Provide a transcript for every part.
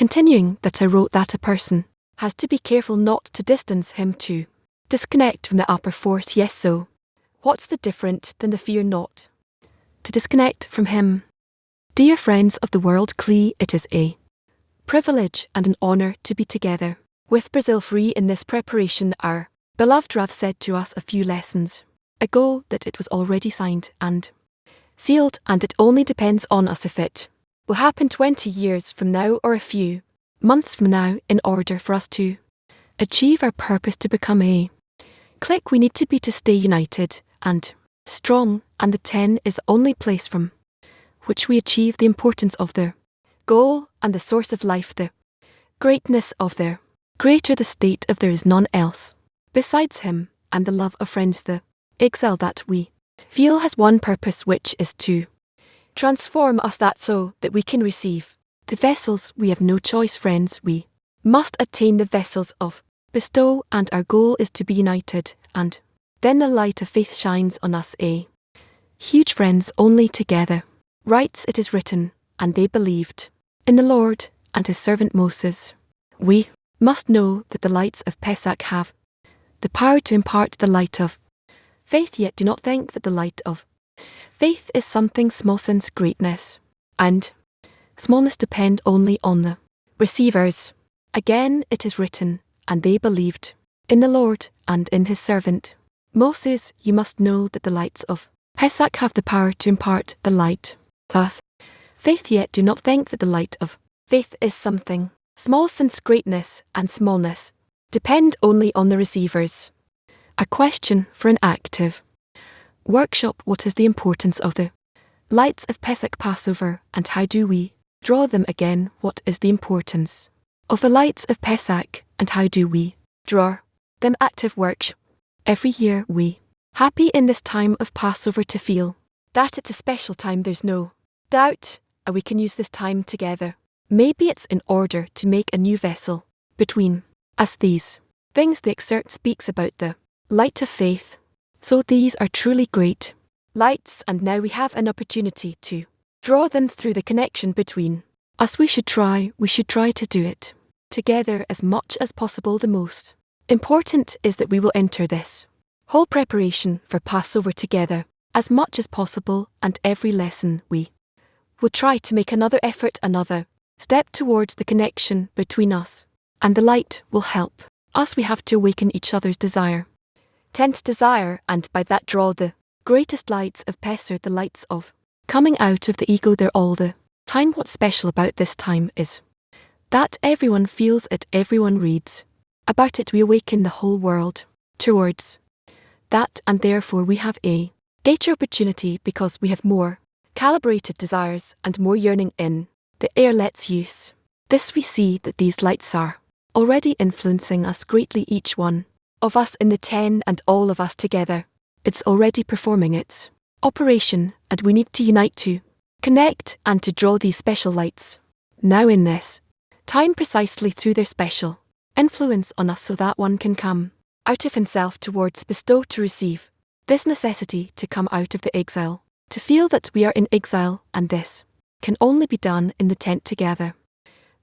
Continuing that I wrote that a person has to be careful not to distance him to disconnect from the upper force. Yes, so what's the different than the fear not to disconnect from him? Dear friends of the world, it is a privilege and an honour to be together with Brazil free in this preparation. Our beloved Rav said to us a few lessons ago that it was already signed and sealed, and it only depends on us if it will happen 20 years from now or a few months from now in order for us to achieve our purpose to become a clique. We need to stay united and strong, and the 10 is the only place from which we achieve the importance of their goal and the source of life, the greatness of their creator, the state of there is none else besides him, and the love of friends, the exile that we feel has one purpose, which is to transform us that so that we can receive the vessels. We have no choice, friends, we must attain the vessels of bestow, and our goal is to be united, and then the light of faith shines on us. A huge friends only together. Writes, it is written, and they believed in the Lord and his servant Moses. We must know that the lights of Pesach have the power to impart the light of faith, yet do not think that the light of faith is something small, since greatness and smallness depend only on the receivers. Again, it is written, and they believed in the Lord and in his servant Moses. You must know that the lights of Pesach have the power to impart the light of faith, yet do not think that the light of faith is something small, since greatness and smallness depend only on the receivers. A question for an active workshop: what is the importance of the lights of Pesach Passover, and how do we draw them? Again, what is the importance of the lights of Pesach, and how do we draw them? Active workshop. Every year we happy in this time of Passover to feel that it's a special time. There's no doubt, and we can use this time together. Maybe it's in order to make a new vessel between us. These things the excerpt speaks about the light of faith. So these are truly great lights, and now we have an opportunity to draw them through the connection between us. We should try to do it together as much as possible. The most important is that we will enter this whole preparation for Passover together as much as possible, and every lesson we will try to make another effort, another step towards the connection between us, and the light will help us. We have to awaken each other's desire, tense desire, and by that draw the greatest lights of Pesach, the lights of coming out of the ego. They're all the time. What's special about this time is that everyone feels it, everyone reads about it. We awaken the whole world towards that, and therefore we have a greater opportunity because we have more calibrated desires and more yearning in the air. Let's use this. We see that these lights are already influencing us greatly, each one of us in the 10 and all of us together. It's already performing its operation, and we need to unite to connect and to draw these special lights now in this time precisely through their special influence on us, so that one can come out of himself towards bestow, to receive this necessity to come out of the exile, to feel that we are in exile, and this can only be done in the tent together.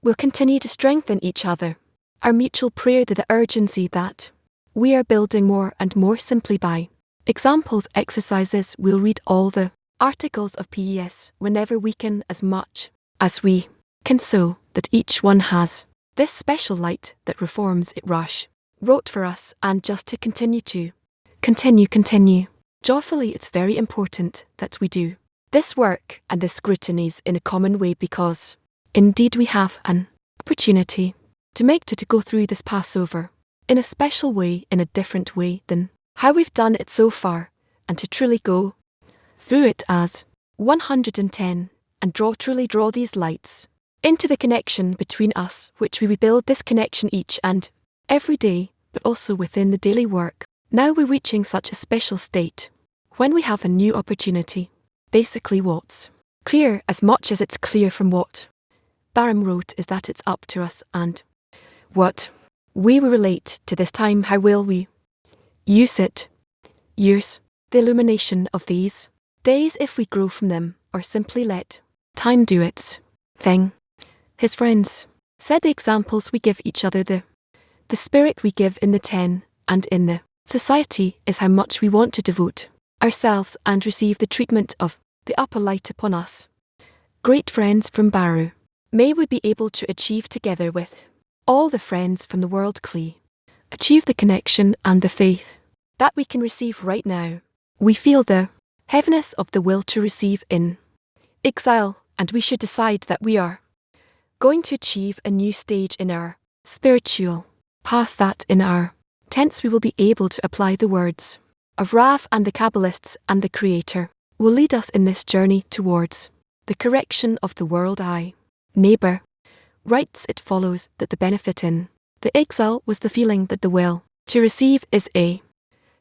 We'll continue to strengthen each other. Our mutual prayer that the urgency that we are building more and more simply by examples, exercises. We'll read all the articles of PES whenever we can, as much as we can, so that each one has this special light that reforms it. Rush wrote for us, and just to continue to joyfully. It's very important that we do this work and this scrutinies in a common way, because indeed we have an opportunity to make to go through this Passover in a special way, in a different way than how we've done it so far, and to truly go through it as 110 and truly draw these lights into the connection between us, which we build this connection each and every day, but also within the daily work. Now we're reaching such a special state when we have a new opportunity. Basically what's clear, as much as it's clear from what Baram wrote, is that it's up to us and what we will relate to this time. How will we use it? Use the illumination of these days if we grow from them, or simply let time do its thing. His friends Said the examples we give each other, the spirit we give in the 10 and in the society is how much we want to devote ourselves and receive the treatment of the upper light upon us. Great friends from Barrow, may we be able to achieve together with all the friends from the world clear, achieve the connection and the faith that we can receive right now. We feel the heaviness of the will to receive in exile, and we should decide that we are going to achieve a new stage in our spiritual path, that in our tents we will be able to apply the words of Rav and the Kabbalists, and the Creator will lead us in this journey towards the correction of the world. Neighbour writes, it follows that the benefit in the exile was the feeling that the will to receive is a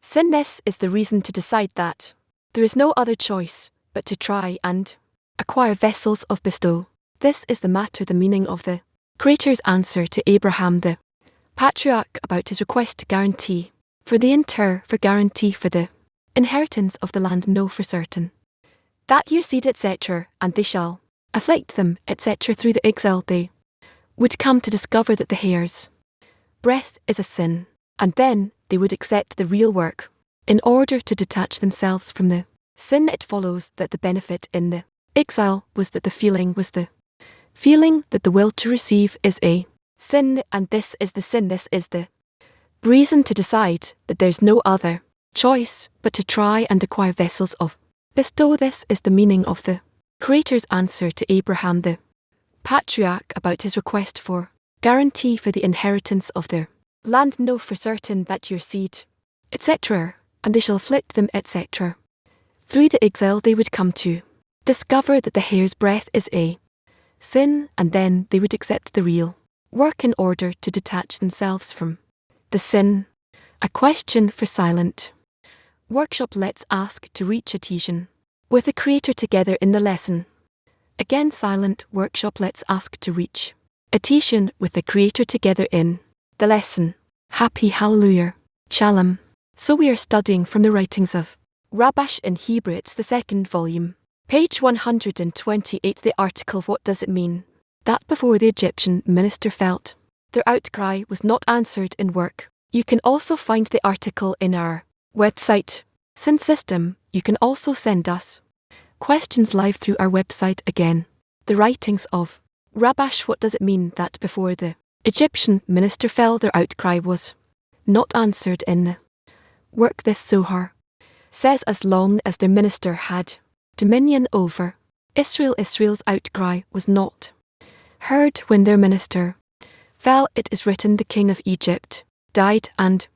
sin. This is the reason to decide that there is no other choice but to try and acquire vessels of bestow. This is the matter, the meaning of the Creator's answer to Abraham the patriarch about his request to guarantee for the guarantee for the inheritance of the land. Know for certain that your seed, etc., and they shall afflict them, etc. Through the exile they would come to discover that the hair's breath is a sin, and then they would accept the real work in order to detach themselves from the sin. It follows that the benefit in the exile was that the feeling was the feeling that the will to receive is a sin, and this is the sin. This is the reason to decide that there's no other choice but to try and acquire vessels of bestow. This is the meaning of the Creator's answer to Abraham the patriarch about his request for guarantee for the inheritance of their land. Know for certain that your seed, etc., and they shall afflict them, etc. Through the exile they would come to discover that the hair's breadth is a sin, and then they would accept the real work in order to detach themselves from the sin. A question for silent workshop. Let's ask to reach adhesion with the Creator together in the lesson. Again, silent workshop. Let's ask to reach adhesion with the Creator together in the lesson. Happy Hallelujah. Shalom. So we are studying from the writings of Rabash in Hebrew. It's the 2nd volume. Page 128. The article, what does it mean that before the Egyptian minister felt their outcry was not answered in work? You can also find the article in our website. Sin System. You can also send us questions live through our website. Again, the writings of Rabash. What does it mean that before the Egyptian minister fell, their outcry was not answered in the work? This Zohar says as long as their minister had dominion over Israel, Israel's outcry was not heard. When their minister fell, it is written, the king of Egypt died, and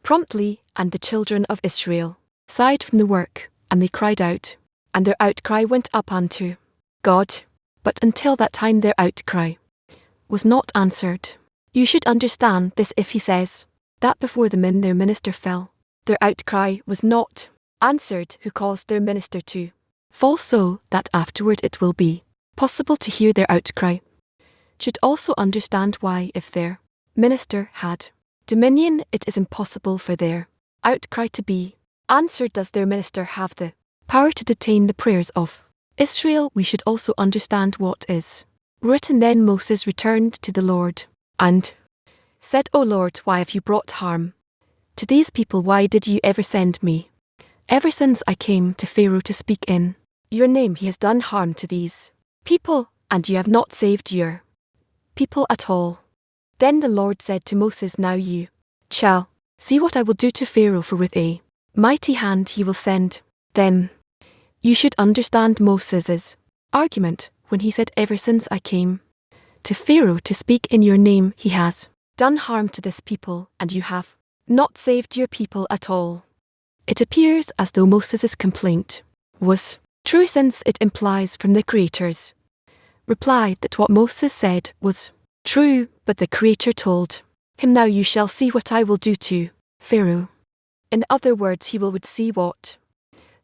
promptly, and the children of Israel sighed from the work, and they cried out, and their outcry went up unto God. But until that time their outcry was not answered. You should understand this if he says that before their minister fell, their outcry was not answered, who caused their minister to fall, so that afterward it will be possible to hear their outcry. Should also understand why, if their minister had dominion, it is impossible for their outcry to be answered. Does their minister have the power to detain the prayers of Israel? We should also understand what is written. Then Moses returned to the Lord and said, O Lord, why have you brought harm to these people? Why did you ever send me? Ever since I came to Pharaoh to speak in your name, he has done harm to these people, and you have not saved your people at all. Then the Lord said to Moses, now you shall see what I will do to Pharaoh, for with a mighty hand he will send them. You should understand Moses's argument when he said, ever since I came to Pharaoh to speak in your name, he has done harm to this people, and you have not saved your people at all. It appears as though Moses's complaint was true, since it implies from the Creator's reply that what Moses said was true, but the Creator told him, now you shall see what I will do to Pharaoh. In other words, he would see what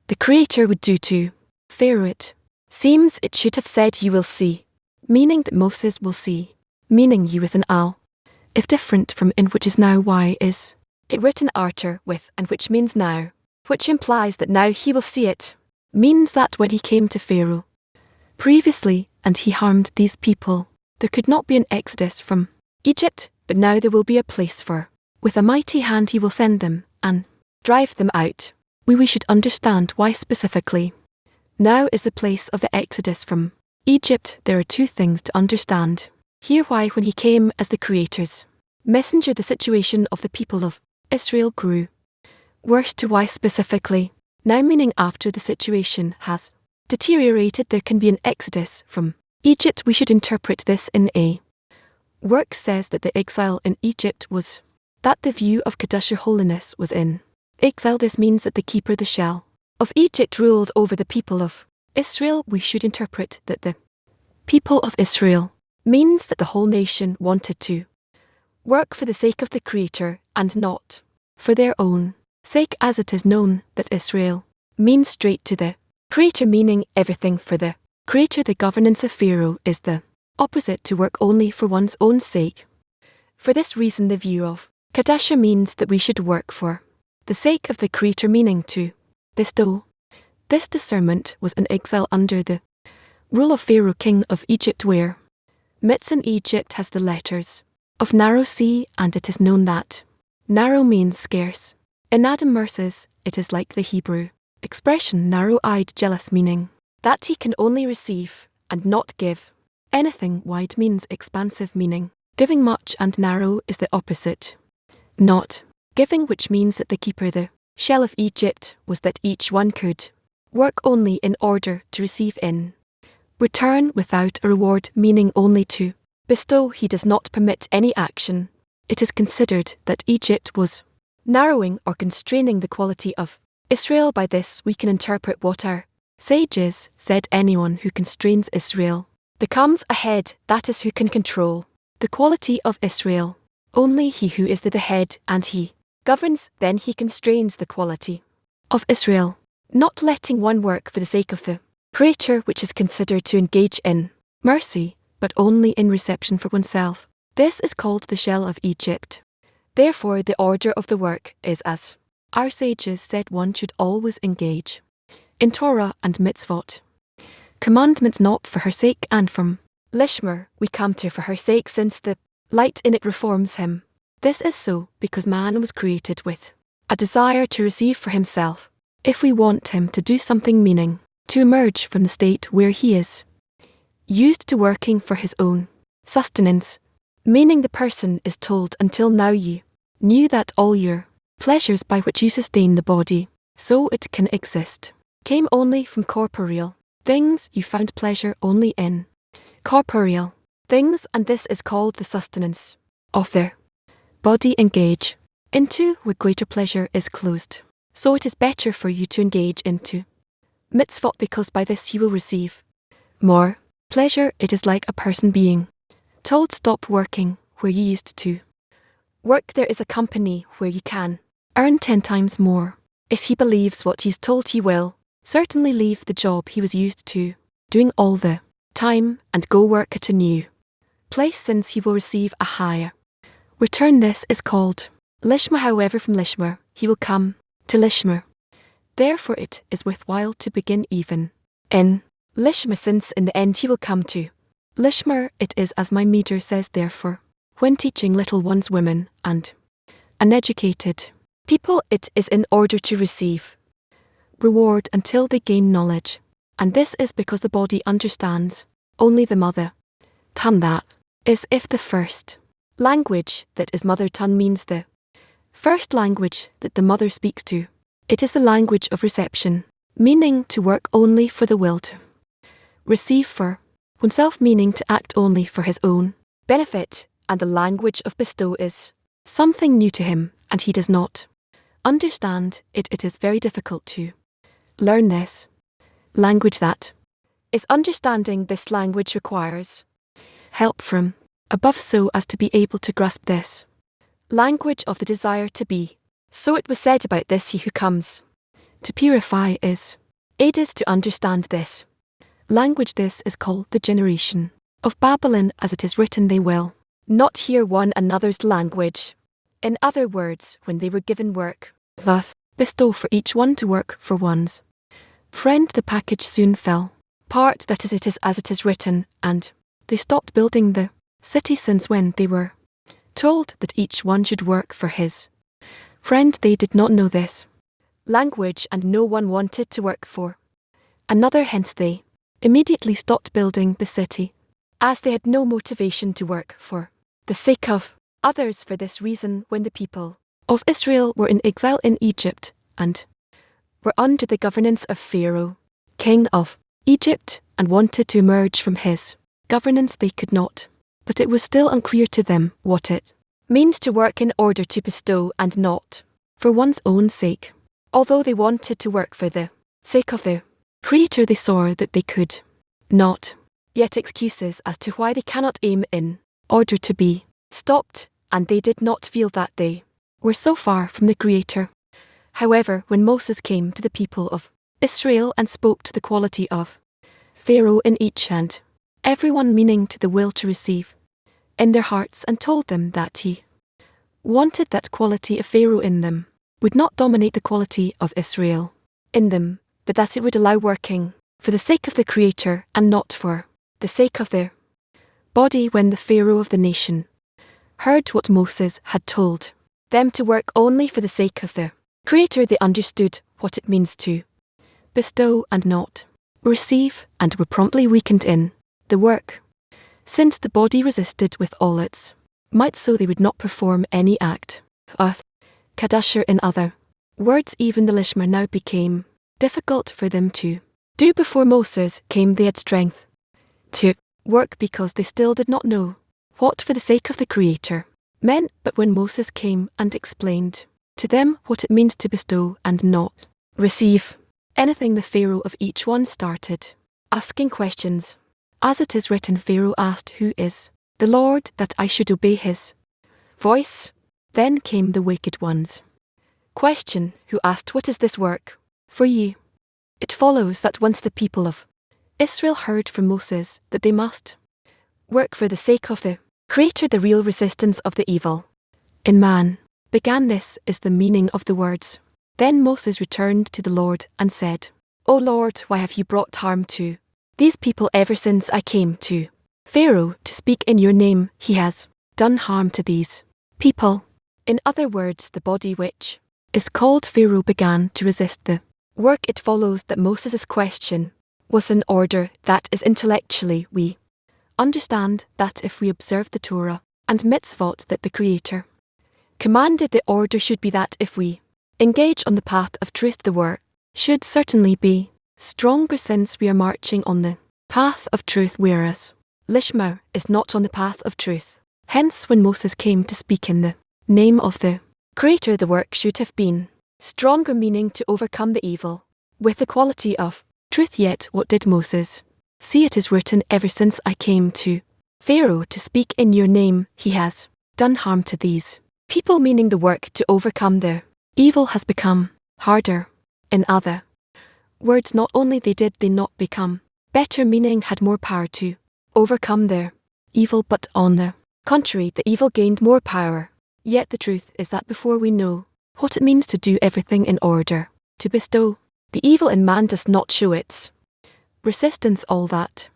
the Creator would do to Pharaoh. It seems it should have said you will see, meaning that Moses will see, meaning you with an al. If different from in, which is now, why is it written arter with and, which means now, which implies that now he will see it, means that when he came to Pharaoh previously and he harmed these people, There could not be an exodus from Egypt, but now there will be a place for. With a mighty hand he will send them, and drive them out. We should understand why specifically. Now is the place of the exodus from Egypt. There are two things to understand. Here why when he came as the Creator's messenger the situation of the people of Israel grew worse to why specifically. Now meaning after the situation has deteriorated there can be an exodus from Egypt. We should interpret this in a work says that the exile in Egypt was that the view of Kedusha holiness was in exile. This means that the keeper the shell of Egypt ruled over the people of Israel. We should interpret that the people of Israel means that the whole nation wanted to work for the sake of the Creator and not for their own sake, as it is known that Israel means straight to the Creator, meaning everything for the Creator. The governance of Pharaoh is the opposite, to work only for one's own sake. For this reason the view of Kedusha means that we should work for the sake of the Creator, meaning to bestow. This discernment was in exile under the rule of Pharaoh king of Egypt, where Mitz in Egypt has the letters of narrow sea, and it is known that narrow means scarce. In Adam Merces it is like the Hebrew expression narrow-eyed, jealous, meaning that he can only receive and not give anything. Wide means expansive, meaning giving much, and narrow is the opposite, not giving, which means that the keeper the shell of Egypt was that each one could work only in order to receive in return without a reward, meaning only to bestow. He does not permit any action. It is considered that Egypt was narrowing or constraining the quality of Israel. By this we can interpret what our sages said: anyone who constrains Israel becomes a head, that is, who can control the quality of Israel. Only he who is the head and he governs, then he constrains the quality of Israel, not letting one work for the sake of the Creator, which is considered to engage in mercy, but only in reception for oneself. This is called the shell of Egypt. Therefore the order of the work is as our sages said: one should always engage in Torah and mitzvot, commandments, not for her sake, and from Lishmer we come to for her sake, since the light in it reforms him. This is so because man was created with a desire to receive for himself. If we want him to do something, meaning to emerge from the state where he is used to working for his own sustenance, meaning the person is told, until now you knew that all your pleasures by which you sustain the body, so it can exist, came only from corporeal things. You found pleasure only in corporeal things, and this is called the sustenance of their body. Engage into where greater pleasure is closed. So it is better for you to engage into mitzvot, because by this you will receive more pleasure. It is like a person being told, stop working where you used to work. There is a company where you can earn 10 times more. If he believes what he's told, he will certainly leave the job he was used to doing all the time and go work at a new place, since he will receive a higher return. This is called Lishma. However, from Lishma he will come to Lishma. Therefore it is worthwhile to begin even in Lishma, since in the end he will come to Lishma. It is as my meter says: therefore, when teaching little ones, women, and uneducated people, it is in order to receive reward until they gain knowledge. And this is because the body understands only the mother tongue, that is, if the first language that is mother tongue means the first language that the mother speaks to, it is the language of reception, meaning to work only for the will to receive for oneself, meaning to act only for his own benefit. And the language of bestow is something new to him, and he does not understand it. It is very difficult to learn this language. That is understanding this language requires help from above, so as to be able to grasp this language of the desire to be. So it was said about this: he who comes to purify is aided to understand this language. This is called the generation of Babylon, as it is written: they will not hear one another's language. In other words, when they were given work, bestow for each one to work for one's friend, the package soon fell apart. That is, it is as it is written, and They stopped building the city since when they were told that each one should work for his friend. They did not know this language, and no one wanted to work for another, hence they immediately stopped building the city, as they had no motivation to work for the sake of others. For this reason, when the people of Israel were in exile in Egypt, and were under the governance of Pharaoh, king of Egypt, and wanted to emerge from his governance, they could not. But it was still unclear to them what it means to work in order to bestow and not for one's own sake. Although they wanted to work for the sake of the Creator, they saw that they could not. Yet excuses as to why they cannot aim in order to be stopped, and they did not feel that they were so far from the Creator. However, when Moses came to the people of Israel and spoke to the quality of Pharaoh in each and everyone, meaning to the will to receive in their hearts, and told them that he wanted that quality of Pharaoh in them would not dominate the quality of Israel in them, but that it would allow working for the sake of the Creator and not for the sake of their body. When the Pharaoh of the nation heard what Moses had told them to work only for the sake of the Creator, they understood what it means to bestow and not receive, and were promptly weakened in the work. Since the body resisted with all its might, so they would not perform any act of kadasher. In other words, even the lishma now became difficult for them to do. Before Moses came, they had strength to work because they still did not know what for the sake of the Creator meant. But when Moses came and explained to them what it means to bestow and not receive anything, the Pharaoh of each one started asking questions. As it is written, Pharaoh asked, "Who is the Lord, that I should obey his voice?" Then came the wicked one's question, who asked, "What is this work for ye?" It follows that once the people of Israel heard from Moses that they must work for the sake of the Creator, the real resistance of the evil in man began. This is the meaning of the words. Then Moses returned to the Lord and said, "O Lord, why have you brought harm to these people? Ever since I came to Pharaoh to speak in your name, he has done harm to these people." In other words, the body which is called Pharaoh began to resist the work. It follows that Moses' question was in order. That is, intellectually we understand that if we observe the Torah and mitzvot that the Creator commanded, the order should be that if we engage on the path of truth, the work should certainly be stronger, since we are marching on the path of truth, whereas Lishma is not on the path of truth. Hence, when Moses came to speak in the name of the Creator, the work should have been stronger, meaning to overcome the evil with the quality of truth. Yet what did Moses see? It is written, "Ever since I came to Pharaoh to speak in your name, he has done harm to these people," meaning the work to overcome their evil has become harder. In other words, not only did they not become better, meaning had more power to overcome their evil, but on the contrary, the evil gained more power. Yet the truth is that before we know what it means to do everything in order to bestow, the evil in man does not show its resistance all that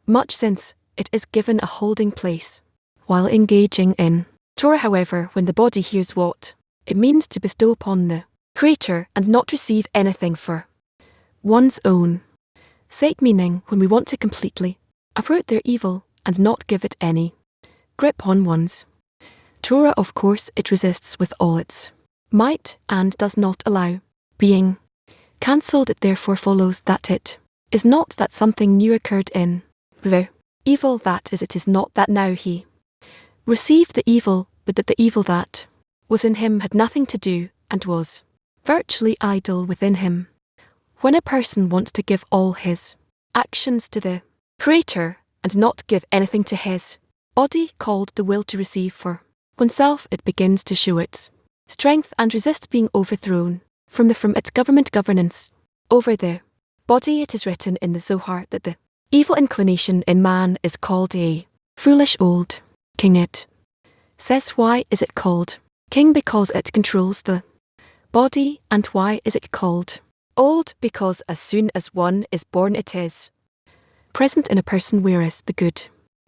much, since it is given a holding place while engaging in Torah. However, when the body hears what it means to bestow upon the Creator and not receive anything for one's own sake, meaning when we want to completely uproot their evil and not give it any grip on one's Torah, of course it resists with all its might and does not allow being cancelled. It therefore follows that it is not that something new occurred in the evil, that is, it is not that now he received the evil, but that the evil that was in him had nothing to do and was virtually idle within him. When a person wants to give all his actions to the Creator and not give anything to his body, called the will to receive for oneself, it begins to show its strength and resist being overthrown from its governance over the body. It is written in the Zohar that the evil inclination in man is called a foolish old king. It says, why is it called king? Because it controls the body. And why is it called old? Because as soon as one is born, it is present in a person, whereas the good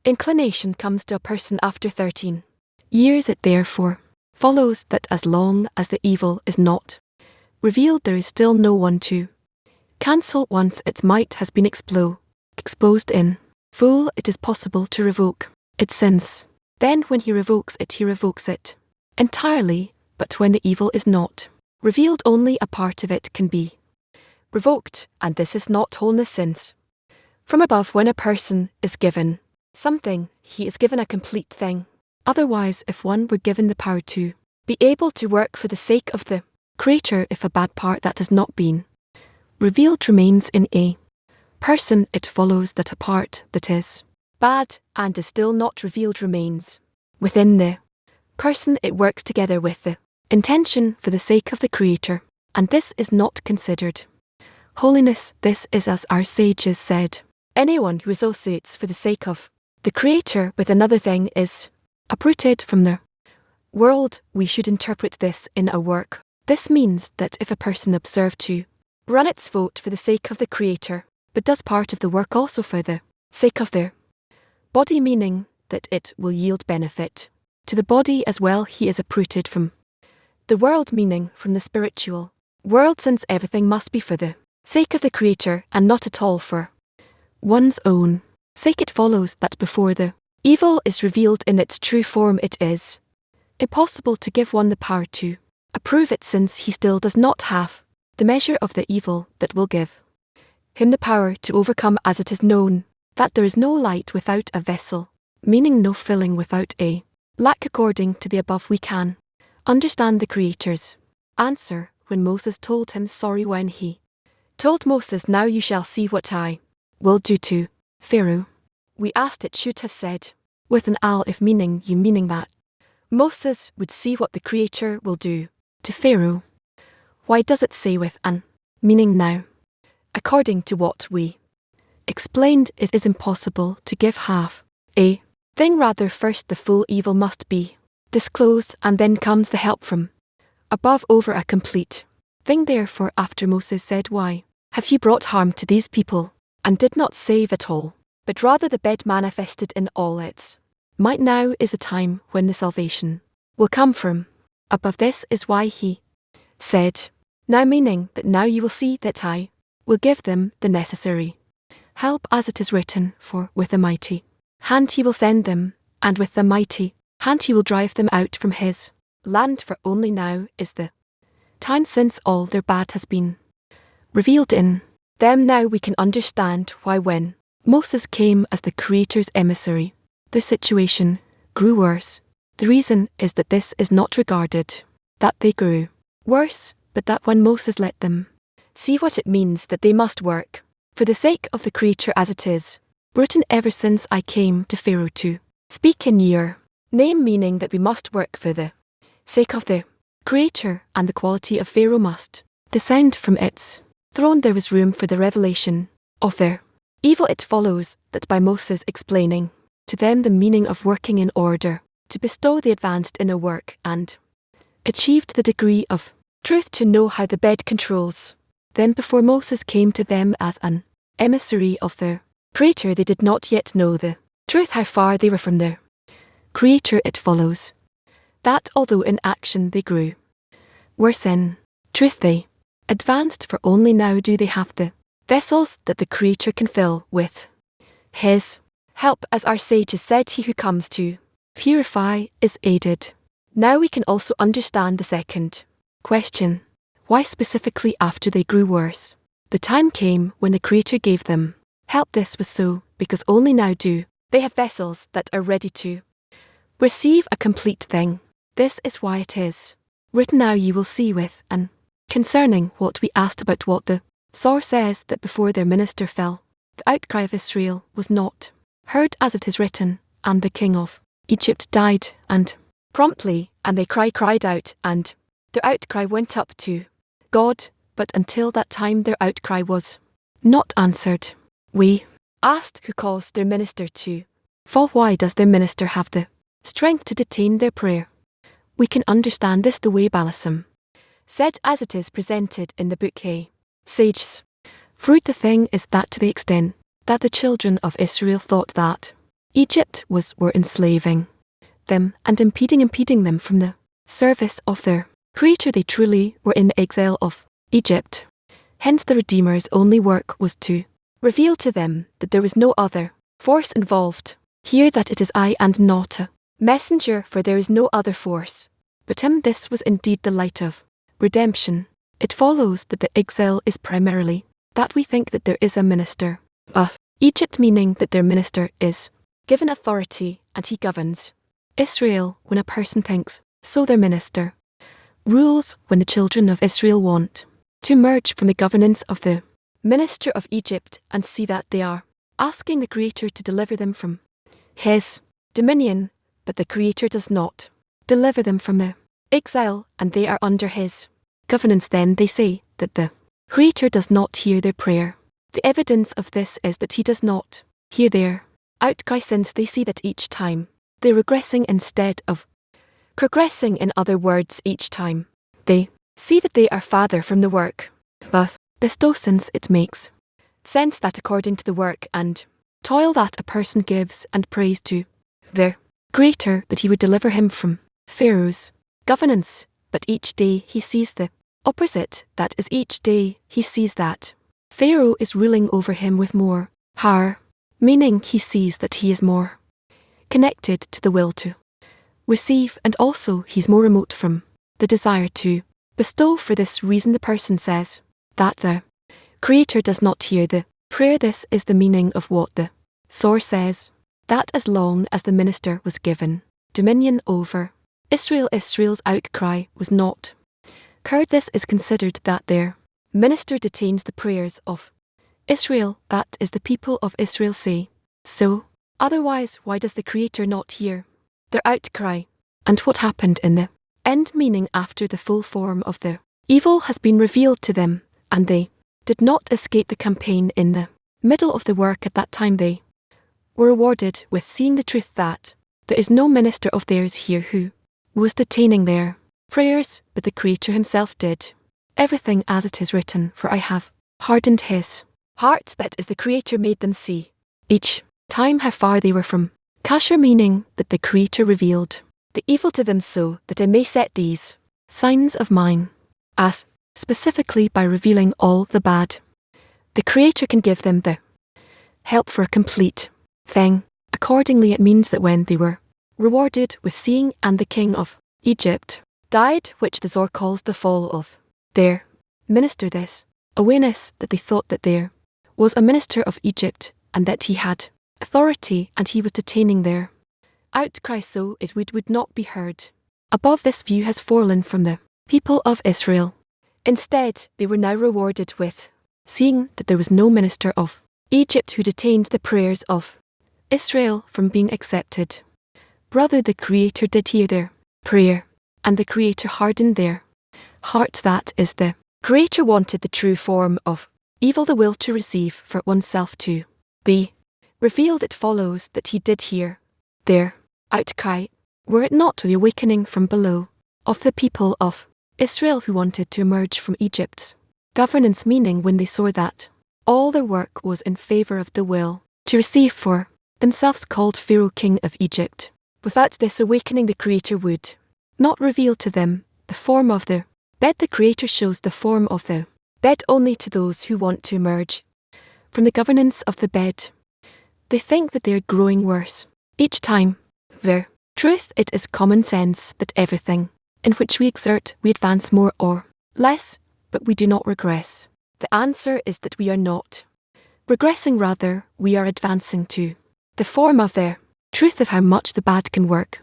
inclination comes to a person after 13 years, it therefore follows that as long as the evil is not revealed, there is still no one to cancel. Once its might has been exposed in full, it is possible to revoke its sins. Then when he revokes it entirely, but when the evil is not revealed, only a part of it can be revoked, and this is not wholeness, since from above, when a person is given something, he is given a complete thing. Otherwise, if one were given the power to be able to work for the sake of the Creator, if a bad part that has not been revealed remains in a person, it follows that a part that is bad and is still not revealed remains within the person. It works together with the intention for the sake of the Creator, and this is not considered holiness. This is, as our sages said, anyone who associates for the sake of the Creator with another thing is uprooted from the world. We should interpret this in a work. This means that if a person observe to run its vote for the sake of the Creator, but does part of the work also for the sake of their body, meaning that it will yield benefit to the body as well, he is uprooted from the world, meaning from the spiritual world, since everything must be for the sake of the Creator and not at all for one's own sake. It follows that before the evil is revealed in its true form, it is impossible to give one the power to approve it, since he still does not have the measure of the evil that will give him the power to overcome. As it is known that there is no light without a vessel, meaning no filling without a lack. According to the above, we can understand the Creator's answer when Moses told him sorry, when he told Moses, now you shall see what I will do to Pharaoh. We asked, it should have said with an alif, meaning you, meaning that Moses would see what the Creator will do to Pharaoh. Why does it say with an, meaning now? According to what we explained, it is impossible to give half a thing. Rather, first the full evil must be disclosed, and then comes the help from above over a complete thing. Therefore, after Moses said, why have you brought harm to these people, and did not save at all, but rather the bed manifested in all its might, now is the time when the salvation will come from above. This is why he said, now, meaning that now you will see that I will give them the necessary help, as it is written, for with a mighty hand he will send them, and with the mighty hand he will drive them out from his land. For only now is the time, since all their bad has been revealed in them. Now we can understand why, when Moses came as the Creator's emissary, their situation grew worse. The reason is that this is not regarded that they grew worse, but that when Moses let them see what it means that they must work for the sake of the Creator, as it is written, ever since I came to Pharaoh to speak in your name, meaning that we must work for the sake of the Creator, and the quality of Pharaoh must descend from its throne. There was room for the revelation of their evil. It follows that by Moses explaining to them the meaning of working in order to bestow the advanced in a work, and achieved the degree of truth to know how the bed controls. Then before Moses came to them as an emissary of their Creator, they did not yet know the truth, how far they were from their Creator. It follows that although in action they grew worse, in truth they advanced, for only now do they have the vessels that the Creator can fill with his help. As our sages said, he who comes to purify is aided. Now we can also understand the second question. Why specifically after they grew worse? The time came when the Creator gave them help. This was so because only now do they have vessels that are ready to receive a complete thing. This is why it is written, now you will see with an. Concerning what we asked about what the source says, that before their minister fell, the outcry of Israel was not heard, as it is written, and the king of Egypt died, and promptly, and they cried out, and their outcry went up to God, but until that time their outcry was not answered. We asked who caused their minister to fall. Why does their minister have the strength to detain their prayer? We can understand this the way Balaam said, as it is presented in the book A Sage's Fruit. The thing is that to the extent that the children of Israel thought that Egypt were enslaving them and impeding them from the service of their Creator. They truly were in the exile of Egypt. Hence the Redeemer's only work was to reveal to them that there was no other force involved. Hear that it is I and not a messenger, for there is no other force but him. This was indeed the light of redemption. It follows that the exile is primarily that we think that there is a minister of Egypt, meaning that their minister is given authority and he governs Israel when a person thinks so. Their minister rules when the children of Israel want to emerge from the governance of the minister of Egypt and see that they are asking the Creator to deliver them from his dominion, but the Creator does not deliver them from their exile and they are under his governance. Then they say that the Creator does not hear their prayer. The evidence of this is that he does not hear their outcry, since they see that each time they're regressing instead of progressing. In other words, each time they see that they are farther from the work of bestow, since it makes sense that according to the work and toil that a person gives and prays to their Creator, that he would deliver him from Pharaoh's governance. But each day he sees the opposite, that is, each day he sees that Pharaoh is ruling over him with more power, meaning he sees that he is more connected to the will to receive, and also he's more remote from the desire to bestow. For this reason the person says that the Creator does not hear the prayer. This is the meaning of what the source says, that as long as the minister was given dominion over Israel, Israel's outcry was not heard. This is considered that their minister detains the prayers of Israel, that is, the people of Israel say so. Otherwise, why does the Creator not hear their outcry? And what happened in the end, meaning after the full form of the evil has been revealed to them, and they did not escape the campaign in the middle of the work. At that time they were rewarded with seeing the truth that there is no minister of theirs here who was detaining their prayers, but the Creator himself did everything as it is written, for I have hardened his heart. That is, the Creator made them see each time how far they were from Kasher, meaning that the Creator revealed the evil to them so that I may set these signs of mine, as specifically by revealing all the bad. The Creator can give them the help for a complete thing. Accordingly, it means that when they were rewarded with seeing, and the king of Egypt died, which the Zohar calls the fall of their minister, this awareness that they thought that there was a minister of Egypt and that he had authority and he was detaining their outcry so it would not be heard. Above, this view has fallen from the people of Israel. Instead, they were now rewarded with seeing that there was no minister of Egypt who detained the prayers of Israel from being accepted. Rather, the Creator did hear their prayer, and the Creator hardened their heart. That is, the Creator wanted the true form of evil, the will to receive, for oneself to be revealed. It follows that he did hear their outcry, were it not the awakening from below of the people of Israel who wanted to emerge from Egypt's governance, meaning when they saw that all their work was in favour of the will to receive for themselves, called Pharaoh king of Egypt. Without this awakening, the Creator would not reveal to them the form of the bed. The Creator shows the form of the bed only to those who want to emerge from the governance of the bed. They think that they are growing worse each time. Their truth, it is common sense that everything in which we exert, we advance more or less, but we do not regress. The answer is that we are not regressing, rather, we are advancing to the form of their truth of how much the bad can work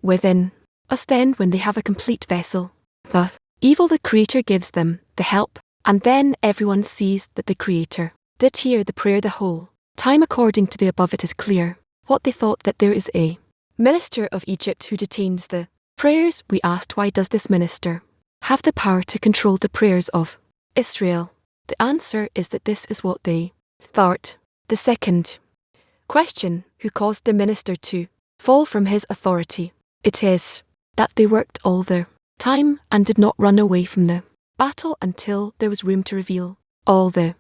within us. Then, when they have a complete vessel of evil, the Creator gives them the help, and then everyone sees that the Creator did hear the prayer the whole time. According to the above, it is clear what they thought, that there is a minister of Egypt who detains the prayers. We asked, why does this minister have the power to control the prayers of Israel? The answer is that this is what they thought. The second question, who caused the minister to fall from his authority? It is that they worked all the time and did not run away from the battle until there was room to reveal all the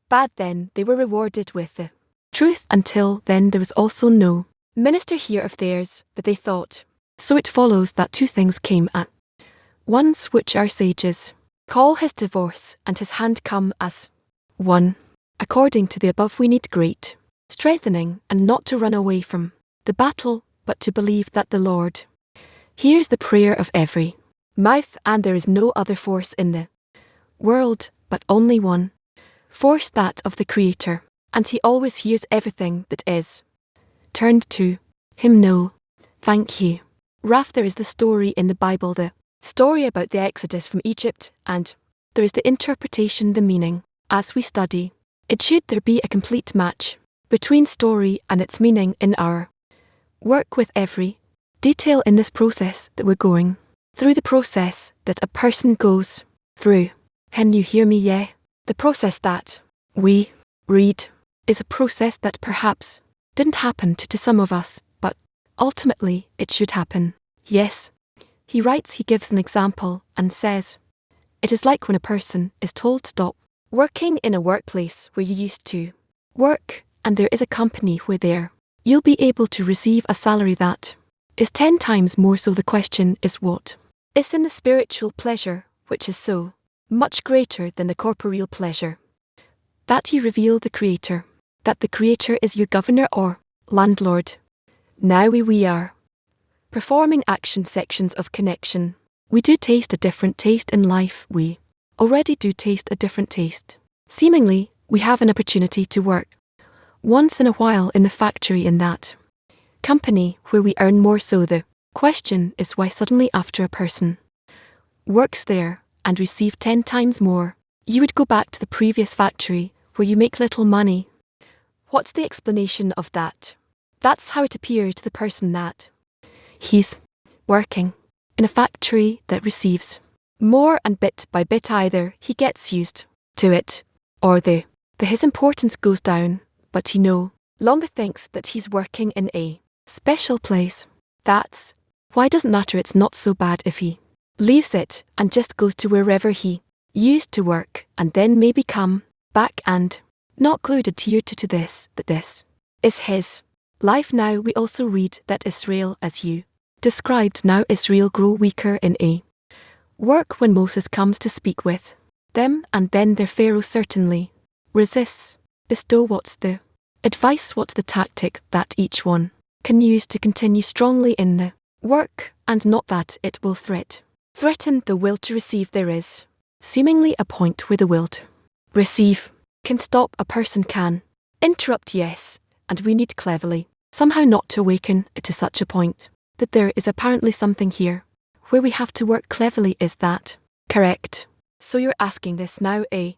bad. Then they were rewarded with the truth. Until then, there was also no minister here of theirs, but they thought. So it follows that two things came at once which our sages call his divorce and his hand come as one. According to the above we need great strengthening and not to run away from the battle, but to believe that the Lord hears the prayer of every mouth, and there is no other force in the world, but only one force, that of the Creator, and he always hears everything that is turned to him. No, thank you. Raf, there is the story in the Bible, the story about the Exodus from Egypt, and there is the interpretation, the meaning. As we study, it should there be a complete match between story and its meaning in our work with every detail in this process that we're going through, the process that a person goes through. Can you hear me? Yeah. The process that we read is a process that perhaps didn't happen to some of us, but ultimately it should happen. Yes. He writes, he gives an example and says, it is like when a person is told stop working in a workplace where you used to work, and there is a company where there you'll be able to receive a salary that is 10 times more. So the question is, what is in the spiritual pleasure, which is so much greater than the corporeal pleasure? That you reveal the Creator, that the Creator is your governor or landlord. Now we are performing action sections of connection. We do taste a different taste in life. We already do taste a different taste. Seemingly, we have an opportunity to work once in a while in the factory, in that company where we earn more. So the question is, why suddenly after a person works there and receive 10 times more, you would go back to the previous factory where you make little money? What's the explanation of that? That's how it appears to the person that he's working in a factory that receives more, and bit by bit either he gets used to it, or his importance goes down, but he no longer thinks that he's working in a special place. That's why it doesn't matter. It's not so bad if he leaves it and just goes to wherever he used to work, and then maybe come back and not glued to this, that this is his life. Now we also read that Israel, as you described, now Israel grow weaker in a work when Moses comes to speak with them, and then their Pharaoh certainly resists. Bestow, what's the advice, what's the tactic that each one can use to continue strongly in the work, and not that it will threaten the will to receive? There is seemingly a point where the will to receive can stop. A person can interrupt, yes, and we need cleverly somehow not to awaken it to such a point that there is apparently something here where we have to work cleverly. Is that correct? So you're asking this now. A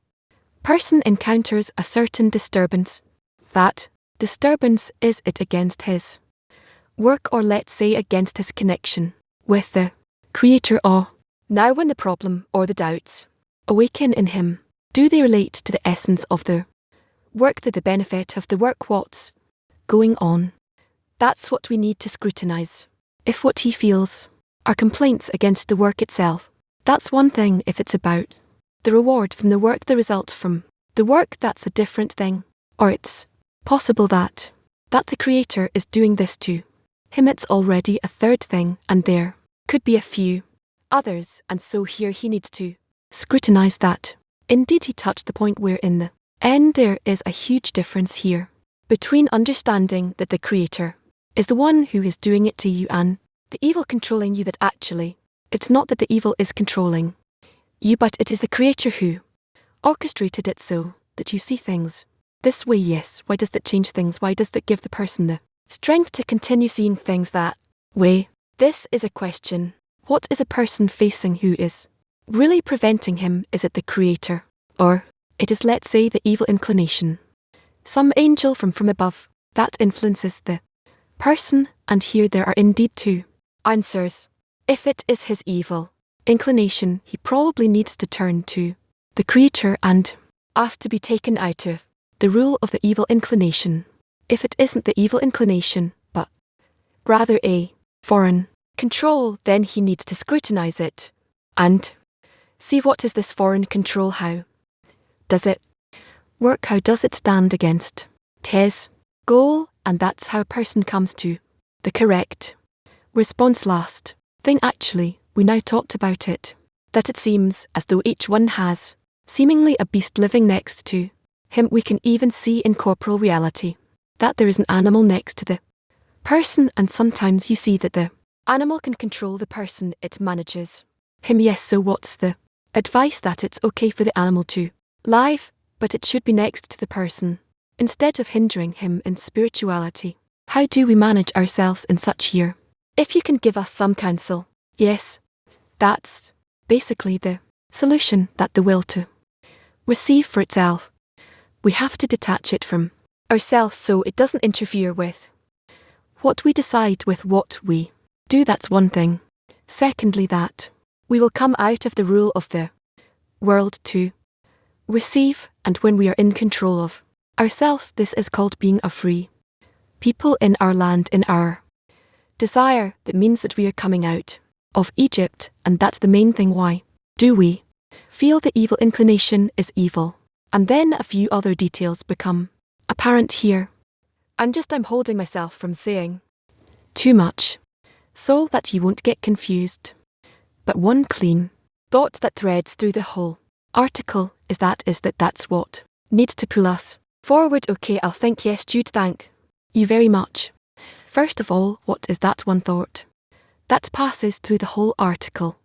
person encounters a certain disturbance. That disturbance, is it against his work, or let's say against his connection with the Creator? Or now when the problem or the doubts awaken in him, do they relate to the essence of the work, the benefit of the work, what's going on? That's what we need to scrutinize. If what he feels are complaints against the work itself, that's one thing. If it's about the reward from the work, the result from the work, that's a different thing. Or it's possible that the Creator is doing this to him, it's already a third thing, and there could be a few others, and so here he needs to scrutinize that. Indeed, he touched the point where in the end there is a huge difference here between understanding that the Creator is the one who is doing it to you and the evil controlling you, that actually it's not that the evil is controlling you, but it is the Creator who orchestrated it so that you see things this way. Yes, why does that change things? Why does that give the person the strength to continue seeing things that way? This is a question. What is a person facing who is really preventing him? Is it the Creator? Or it is, let's say, the evil inclination, some angel from above that influences the person? And here there are indeed two answers. If it is his evil inclination, he probably needs to turn to the Creator and ask to be taken out of the rule of the evil inclination. If it isn't the evil inclination, but rather a foreign control, then he needs to scrutinize it and see, what is this foreign control? How does it work? How does it stand against his goal, and that's how a person comes to the correct response. Last thing, actually, we now talked about it, that it seems as though each one has seemingly a beast living next to him. We can even see in corporal reality that there is an animal next to the person, and sometimes you see that the animal can control the person it manages. Him, yes, so what's the advice? That it's okay for the animal to live, but it should be next to the person, instead of hindering him in spirituality. How do we manage ourselves in such here? If you can give us some counsel. Yes, that's basically the solution, that the will to receive for itself. We have to detach it from ourselves so it doesn't interfere with what we decide, with what we do. That's one thing. Secondly, that we will come out of the rule of the world to receive, and when we are in control of ourselves, this is called being a free people in our land, in our desire. That means that we are coming out of Egypt, and that's the main thing. Why do we feel the evil inclination is evil? And then a few other details become apparent here. And I'm holding myself from saying too much, so that you won't get confused. But one clean thought that threads through the whole article is that's what needs to pull us forward. Okay, I'll think. Yes, Jude, thank you very much. First of all, what is that one thought that passes through the whole article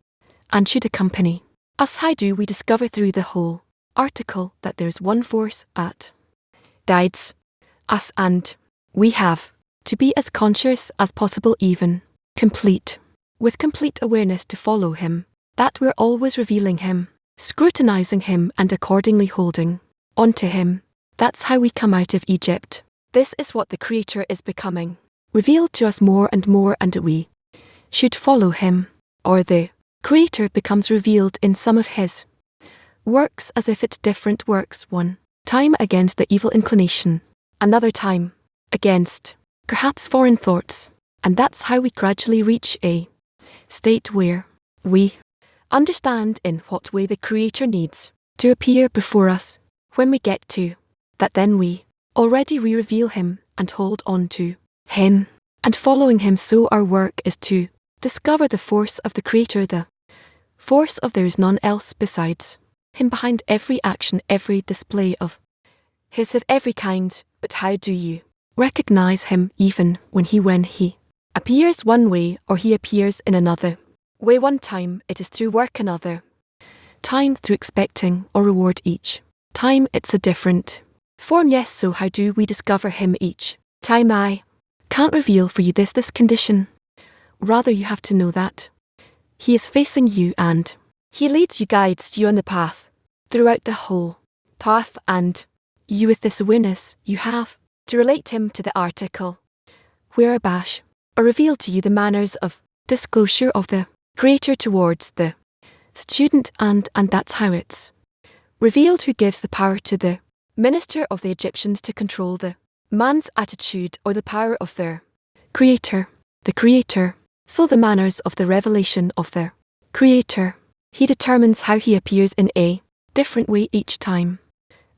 and should accompany us? How do we discover through the whole article that there's one force that guides us, and we have to be as conscious as possible, even complete, with complete awareness, to follow him, that we're always revealing him, scrutinizing him, and accordingly holding on to him. That's how we come out of Egypt. This is what the Creator is becoming revealed to us more and more, and we should follow him, or the Creator becomes revealed in some of his works as if it's different works, one time against the evil inclination, another time against perhaps foreign thoughts, and that's how we gradually reach a state where we understand in what way the Creator needs to appear before us. When we get to that, then we already re-reveal him and hold on to him and following him. So our work is to discover the force of the Creator, the force of there is none else besides him, behind every action, every display of his of every kind. But how do you recognize him, even when he appears one way or he appears in another way? One time it is through work, another time through expecting or reward. Each time it's a different form. Yes, so how do we discover him each time? I can't reveal for you this condition. Rather, you have to know that he is facing you, and he leads you, guides you on the path throughout the whole path, and you, with this awareness, you have to relate him to the article where Abash or reveal to you the manners of disclosure of the Creator towards the student, and that's how it's revealed, who gives the power to the minister of the Egyptians to control the man's attitude, or the power of their Creator, the Creator. So the manners of the revelation of the Creator, he determines how he appears in a different way each time,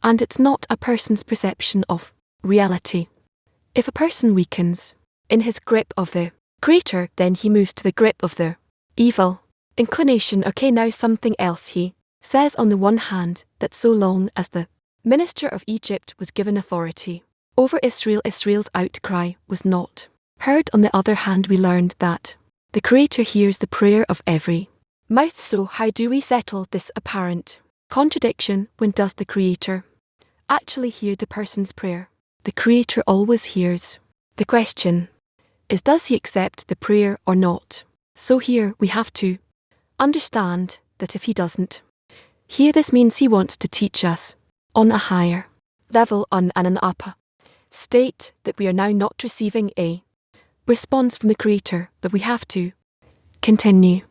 and it's not a person's perception of reality. If a person weakens in his grip of the Creator, then he moves to the grip of the evil inclination. Okay, now something else. He says on the one hand that so long as the minister of Egypt was given authority over Israel, Israel's outcry was not heard. On the other hand, we learned that the Creator hears the prayer of every mouth. So how do we settle this apparent contradiction? When does the Creator actually hear the person's prayer? The Creator always hears. The question is, does he accept the prayer or not? So here we have to understand that if he doesn't hear, this means he wants to teach us on a higher level, on an upper state, that we are now not receiving a response from the Creator, but we have to continue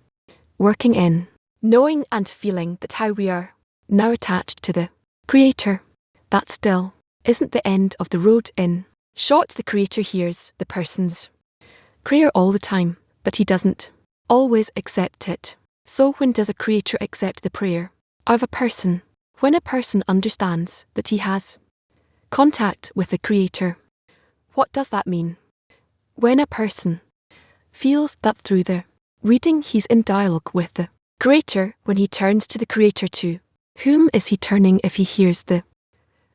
working in knowing and feeling that how we are now attached to the Creator, that still isn't the end of the road. In short, the Creator hears the person's prayer all the time, but he doesn't always accept it. So when does a Creator accept the prayer of a person? When a person understands that he has contact with the Creator. What does that mean? When a person feels that through the reading he's in dialogue with the Creator, when he turns to the Creator to whom is he turning if he hears the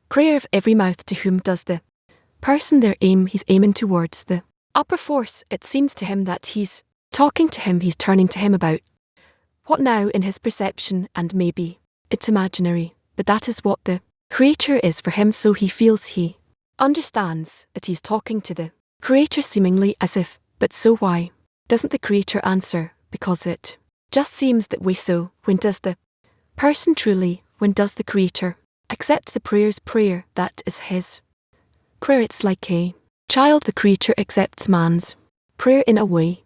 prayer of every mouth, to whom does the person there aim? He's aiming towards the upper force. It seems to him that he's talking to him, he's turning to him about what now in his perception, and maybe it's imaginary, but that is what the Creator is for him, so he feels he understands that he's talking to the Creator seemingly as if, but so why doesn't the Creator answer? Because it just seems that way. So when does the person truly, when does the Creator accept the prayer's prayer that is his prayer? It's like a child, the Creator accepts man's prayer in a way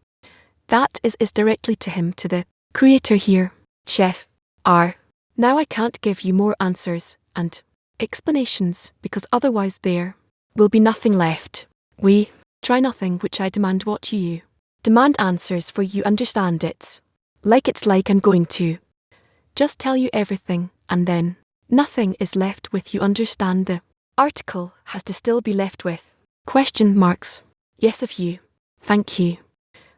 that is directly to him, to the Creator here. Chef R. Now I can't give you more answers and explanations, because otherwise there will be nothing left. We try nothing which I demand what you demand answers for. You understand it's like I'm going to just tell you everything and then nothing is left with. You understand the article has to still be left with question marks. Yes, of you. Thank you.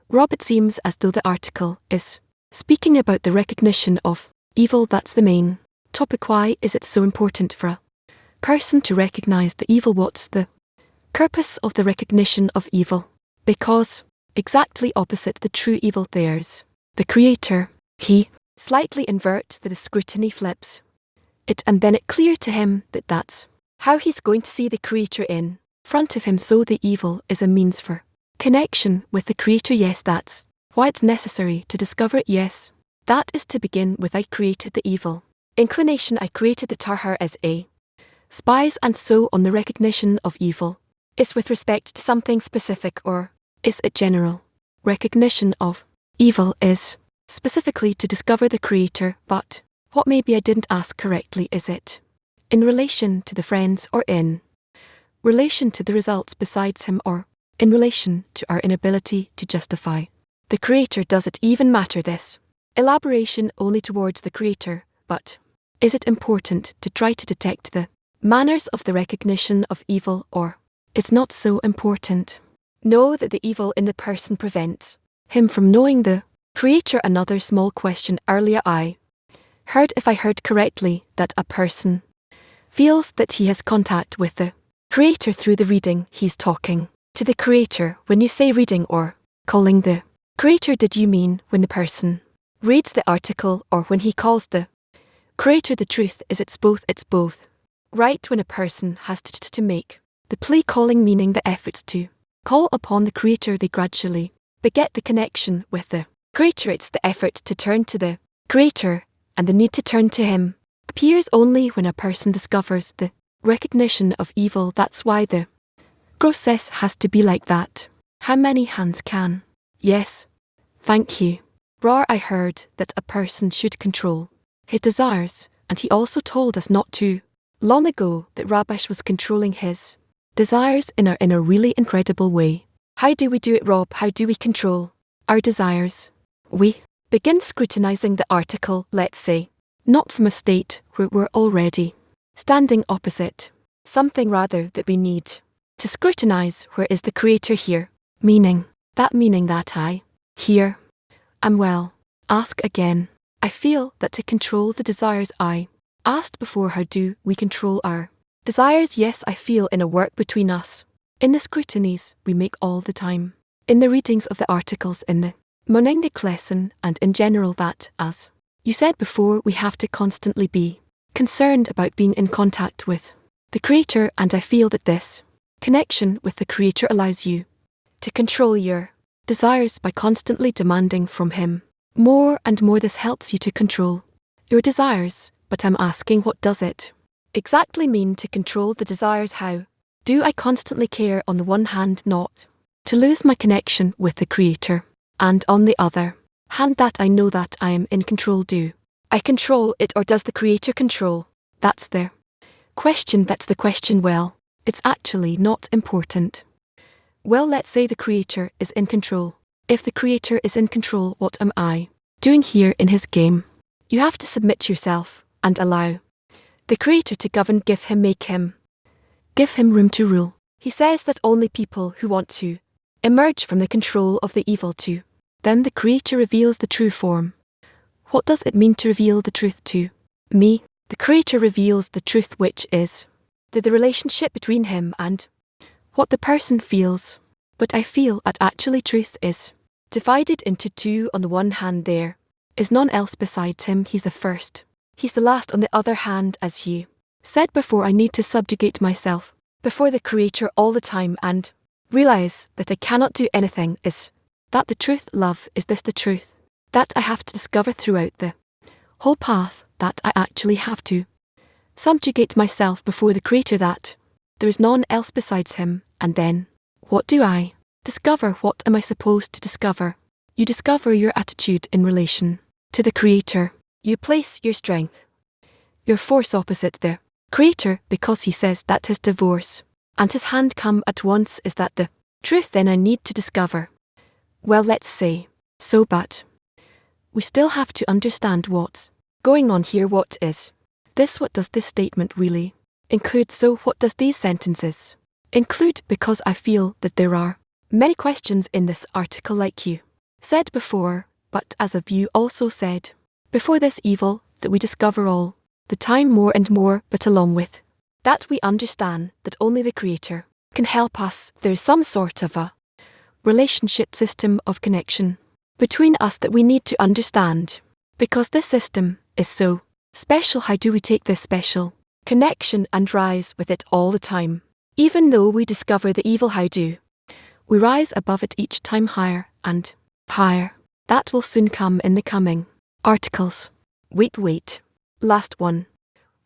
Rob, it seems as though the article is speaking about the recognition of evil. That's the main topic. Why is it so important for a person to recognize the evil? What's the purpose of the recognition of evil? Because exactly opposite the true evil, there's the Creator. He slightly inverts the scrutiny, flips it, and then it clear to him that that's how he's going to see the Creator in front of him. So the evil is a means for connection with the Creator. Yes, that's why it's necessary to discover it. Yes, that is to begin with. I created the evil inclination, I created the Tarhar as a spies, and so on. The recognition of evil is with respect to something specific, or is it general? Recognition of evil is specifically to discover the Creator. But what maybe I didn't ask correctly, is it in relation to the friends, or in relation to the results besides him, or in relation to our inability to justify the Creator? Does it even matter, this elaboration only towards the Creator? But is it important to try to detect the manners of the recognition of evil, or it's not so important? Know that the evil in the person prevents him from knowing the Creator. Another small question. Earlier I heard, if I heard correctly, that a person feels that he has contact with the Creator through the reading. He's talking to the Creator. When you say reading or calling the Creator, did you mean when the person reads the article, or when he calls the Creator? The truth is it's both. It's both. Right, when a person has to make the plea, calling meaning the efforts to call upon the Creator, they gradually beget the connection with the Creator. It's the effort to turn to the Creator, and the need to turn to Him appears only when a person discovers the recognition of evil. That's why the process has to be like that. How many hands can? Yes. Thank you. Rar, I heard that a person should control his desires, and he also told us not too long ago that Rabash was controlling his desires in a really incredible way. How do we do it, Rob? How do we control our desires? We begin scrutinizing the article, let's say, not from a state where we're already standing opposite something, rather that we need to scrutinize. Where is the Creator here? Meaning that I here am well. Ask again. I feel that to control the desires I asked before, how do we control our desires? Yes, I feel in a work between us, in the scrutinies we make all the time, in the readings of the articles, in the Monengic lesson, and in general, that, as you said before, we have to constantly be concerned about being in contact with the Creator, and I feel that this connection with the Creator allows you to control your desires by constantly demanding from Him more and more. This helps you to control your desires, but I'm asking, what does it exactly mean to control the desires? How do I constantly care, on the one hand, not to lose my connection with the Creator, and on the other hand, that I know that I am in control? Do I control it, or does the Creator control? That's the question. That's the question. Well, it's actually not important. Well, let's say the Creator is in control. If the Creator is in control, what am I doing here in His game? You have to submit yourself and allow the Creator to govern. Give Him room to rule. He says that only people who want to emerge from the control of the evil to them the Creator reveals the true form. What does it mean to reveal the truth to me? The Creator reveals the truth, which is the relationship between him and what the person feels. What I feel at actually truth is divided into two. On the one hand, there is none else besides him. He's the first. He's the last. On the other hand, as you said before, I need to subjugate myself before the Creator all the time and realize that I cannot do anything. Is that the truth? Love, is this the truth that I have to discover throughout the whole path, that I actually have to subjugate myself before the Creator, that there is none else besides him? And then, what do I discover? What am I supposed to discover? You discover your attitude in relation to the Creator. You place your strength, your force opposite the Creator, because he says that his divorce and his hand come at once. Is that the truth then I need to discover? Well, let's say so, but we still have to understand what's going on here. What is this? What does this statement really include? So what does these sentences include? Because I feel that there are many questions in this article, like you said before, but as have you also said before, this evil that we discover all the time more and more, but along with that we understand that only the Creator can help us. There is some sort of a relationship system of connection between us that we need to understand, because this system is so special. How do we take this special connection and rise with it all the time? Even though we discover the evil, how do we rise above it each time, higher and higher? That will soon come in the coming articles. Wait. Last one.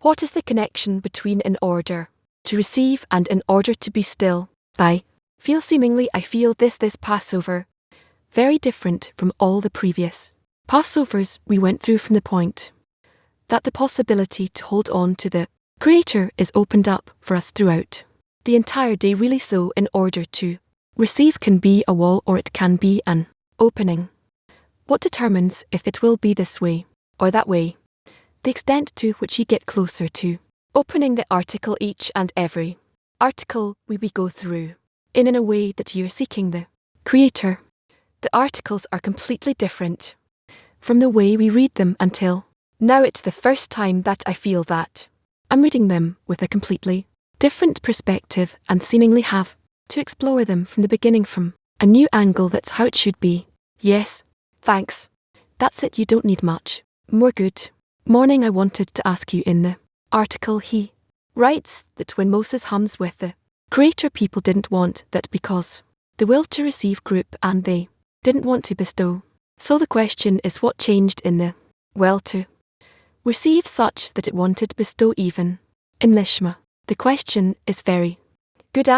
What is the connection between in order to receive and in order to be still? I feel this Passover very different from all the previous Passovers we went through, from the point that the possibility to hold on to the Creator is opened up for us throughout the entire day. Really, so in order to receive can be a wall or it can be an opening. What determines if it will be this way or that way? The extent to which you get closer to opening the article. Each and every article we go through in a way that you're seeking the Creator. The articles are completely different from the way we read them until now. It's the first time that I feel that I'm reading them with a completely different perspective and seemingly have to explore them from the beginning from a new angle. That's how it should be. Yes, thanks. That's it. You don't need much more. Good morning. I wanted to ask you, in the article he writes that when Moses hums with the Creator, people didn't want that because the will to receive group and they didn't want to bestow. So the question is, what changed in the will to receive such that it wanted bestow even in Lishma? The question is very good.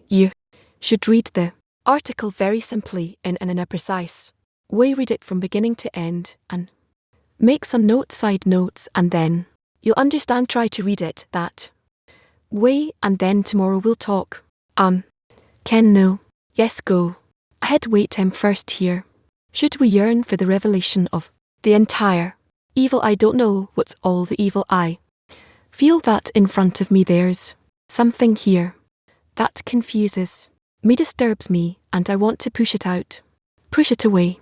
You should read the article very simply in a precise way. Read it from beginning to end and make some side notes, and then you'll understand. Try to read it that way, and then tomorrow we'll talk. Ken, no. Yes, go ahead. Wait, first here. Should we yearn for the revelation of the entire evil? I don't know what's all the evil. I feel that in front of me there's something here that confuses me, disturbs me, and I want to push it out, push it away.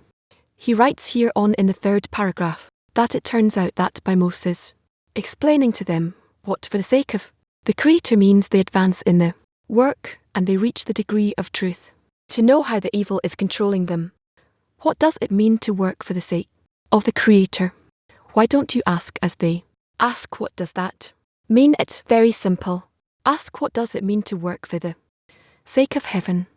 He writes here on in the third paragraph that it turns out that by Moses explaining to them what for the sake of the Creator means, they advance in the work and they reach the degree of truth to know how the evil is controlling them. What does it mean to work for the sake of the Creator? Why don't you ask as they ask? What does that mean? It's very simple. Ask, what does it mean to work for the sake of heaven?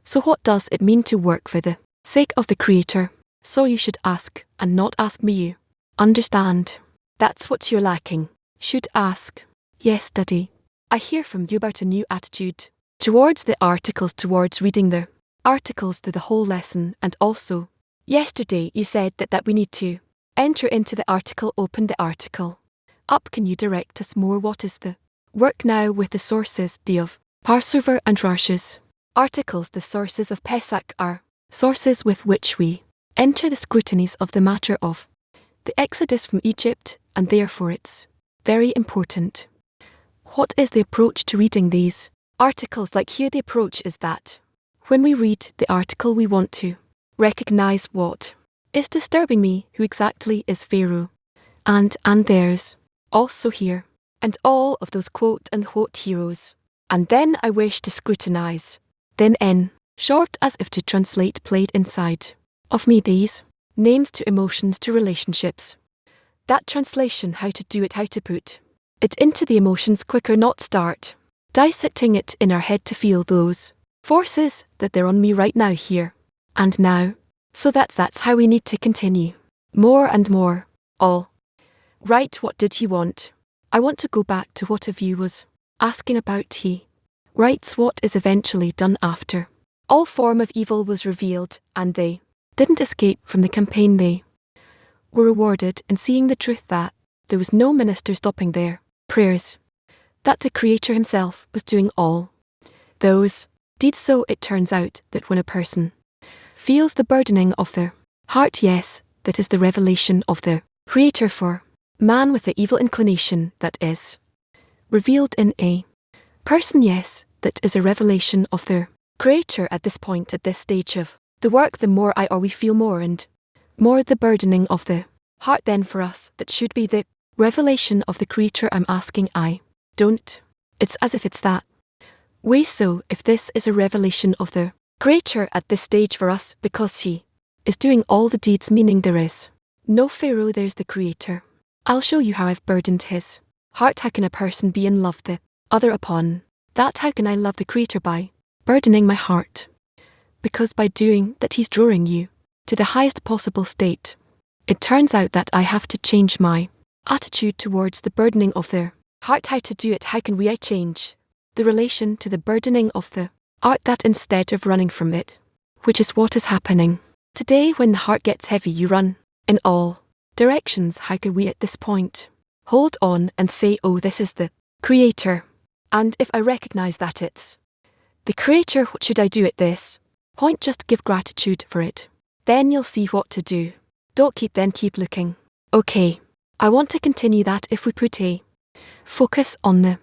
So what does it mean to work for the sake of the Creator? So you should ask and not ask me. You understand? That's what you're lacking. Should ask. Yes, Daddy. I hear from you about a new attitude towards the articles, towards reading the articles through the whole lesson, and also yesterday you said that we need to enter into the article, open the article up. Can you direct us more? What is the work now with the sources, the of Passover and Rosh's articles? The sources of Pesach are sources with which we enter the scrutinies of the matter of the Exodus from Egypt, and therefore it's very important. What is the approach to reading these articles like here the approach is that when we read the article we want to recognize what is disturbing me, who exactly is Pharaoh, and there's also here, and all of those quote unquote heroes. And then I wish to scrutinize, then in short as if to translate played inside of me these names to emotions to relationships. That translation, how to do it, how to put it into the emotions quicker, not start dissecting it in our head to feel those forces that they're on me right now, here and now. So that's how we need to continue. More and more. All right, what did he want? I want to go back to what a view was asking about. He writes what is eventually done after all form of evil was revealed, and they didn't escape from the campaign. They were rewarded in seeing the truth that there was no minister stopping their prayers, that the Creator himself was doing all those deeds. So it turns out that when a person feels the burdening of their heart, yes, that is the revelation of the Creator for man with the evil inclination that is revealed in a person, yes, that is a revelation of their Creator at this point, at this stage of the work. The more I or we feel more and more the burdening of the heart, then for us that should be the revelation of the Creator. I'm asking, I don't. It's as if it's that way. So if this is a revelation of the Creator at this stage for us, because he is doing all the deeds, meaning there is no Pharaoh, there's the Creator. I'll show you how I've burdened his heart. How can a person be in love the other upon that? How can I love the Creator? By burdening my heart. Because by doing that he's drawing you to the highest possible state. It turns out that I have to change my attitude towards the burdening of their heart. How to do it? How can I change the relation to the burdening of the heart, that instead of running from it, which is what is happening today, when the heart gets heavy you run in all directions. How can we at this point hold on and say, oh, this is the Creator, and if I recognize that it's the Creator, what should I do at this point? Just give gratitude for it. Then you'll see what to do. Don't keep looking. Okay, I want to continue that. If we put a focus on the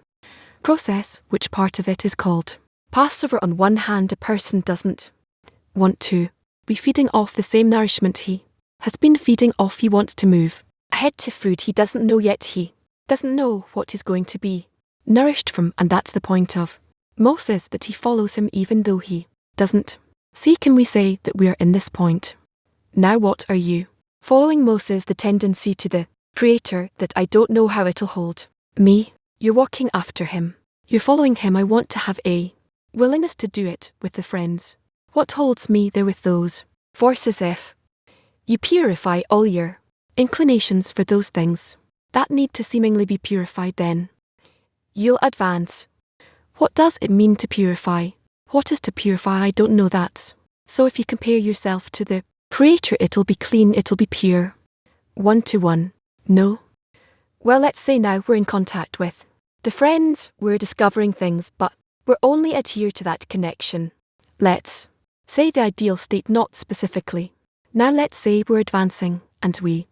process, which part of it is called Passover. On one hand, a person doesn't want to be feeding off the same nourishment he has been feeding off. He wants to move ahead to food he doesn't know yet. He doesn't know what he's going to be nourished from, and that's the point of Moses, that he follows him even though he doesn't see. Can we say that we are in this point? Now what are you following? Moses, the tendency to the Creator that I don't know how it'll hold me. You're walking after him. You're following him. I want to have a willingness to do it with the friends. What holds me there with those forces? If you purify all your inclinations for those things that need to seemingly be purified, then you'll advance. What does it mean to purify? What is to purify? I don't know that. So if you compare yourself to the Creator, it'll be clean, it'll be pure. 1-to-1. No? Well, let's say now we're in contact with the friends, we're discovering things, but we're only adhere to that connection. Let's say the ideal state, not specifically. Now let's say we're advancing, and we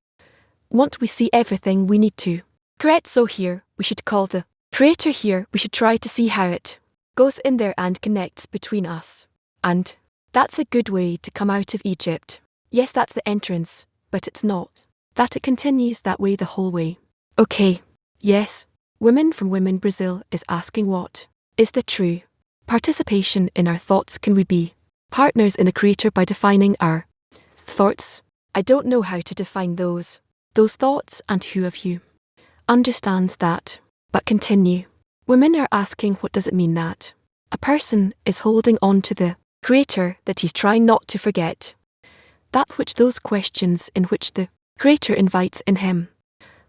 see everything we need to correct. So here, we should call the Creator here, we should try to see how it goes in there and connects between us. And that's a good way to come out of Egypt. Yes, that's the entrance, but it's not that it continues that way the whole way. Okay, yes, Women from Women Brazil is asking, what is the true participation in our thoughts? Can we be partners in the Creator by defining our thoughts? I don't know how to define those thoughts, and who of you understands that? But continue. Women are asking, what does it mean that a person is holding on to the Creator, that he's trying not to forget that which those questions in which the Creator invites in him.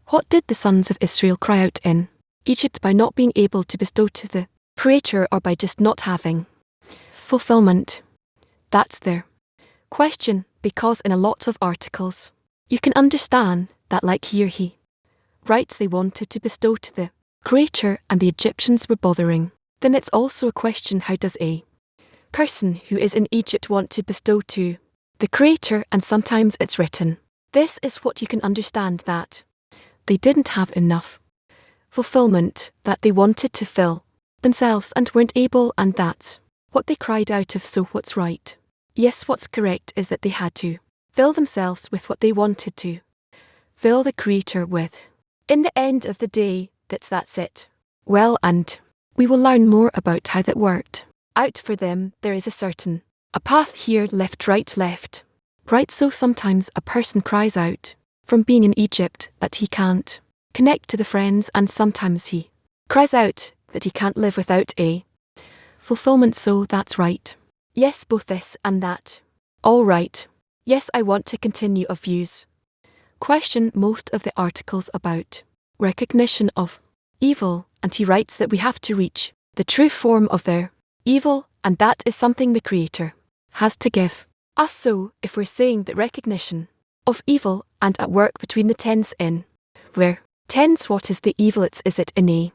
What did the sons of Israel cry out in Egypt by not being able to bestow to the Creator, or by just not having fulfillment? That's their question, because in a lot of articles you can understand that, like here he writes they wanted to bestow to the Creator and the Egyptians were bothering. Then it's also a question, how does a person who is in Egypt want to bestow to the Creator? And sometimes it's written. This is what you can understand, that they didn't have enough fulfillment, that they wanted to fill themselves and weren't able, and that's what they cried out of. So what's right? Yes, what's correct is that they had to fill themselves with what they wanted to fill the Creator with. In the end of the day, that's it. Well, and we will learn more about how that worked out for them. There is a path here, left, right. Right, so sometimes a person cries out from being in Egypt that he can't connect to the friends, and sometimes he cries out that he can't live without a fulfillment. So that's right. Yes, both this and that. All right. Yes, I want to continue of views. Question most of the articles about recognition of evil, and he writes that we have to reach the true form of their evil, and that is something the Creator has to give us. So, if we're saying that recognition of evil and at work between the tense in where tense, what is the evil? Is it in a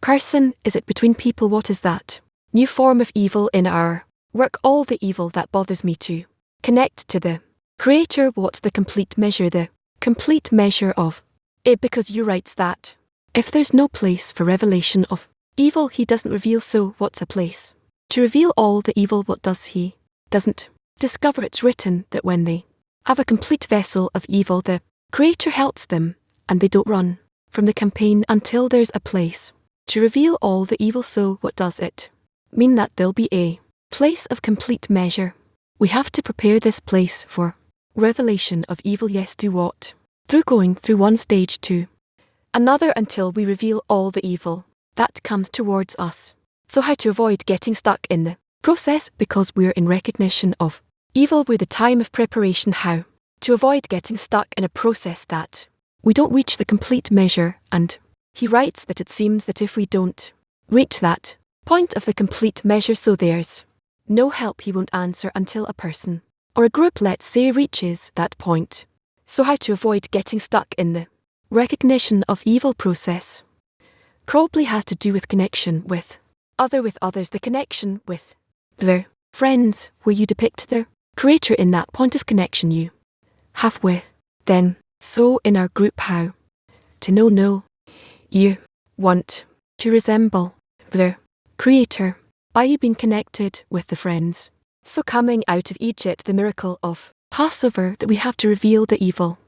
person? Is it between people? What is that new form of evil in our work? All the evil that bothers me to connect to the Creator. What's the complete measure? The complete measure of it, because you writes that if there's no place for revelation of evil, he doesn't reveal. So what's a place to reveal all the evil? What does he doesn't discover? It's written that when they have a complete vessel of evil, the Creator helps them, and they don't run from the campaign until there's a place to reveal all the evil. So what does it mean? That there'll be a place of complete measure. We have to prepare this place for revelation of evil. Yes, through what? Through going through one stage to another until we reveal all the evil that comes towards us. So how to avoid getting stuck in the process? Because we're in recognition of evil, we're the time of preparation. How to avoid getting stuck in a process that we don't reach the complete measure, and he writes that it seems that if we don't reach that point of the complete measure, so there's no help. He won't answer until a person or a group, let's say, reaches that point. So how to avoid getting stuck in the recognition of evil process? Probably has to do with connection with others, the connection with their friends, where you depict the Creator in that point of connection you have with them. So in our group, how to know you want to resemble the Creator by you being connected with the friends. So coming out of Egypt, the miracle of Passover, that we have to reveal the evil.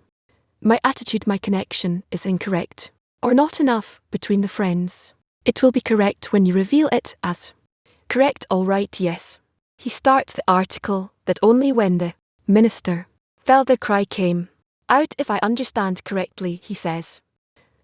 My attitude, my connection is incorrect or not enough between the friends. It will be correct when you reveal it as correct. All right, yes. He starts the article that only when the minister felt the cry came out. If I understand correctly, he says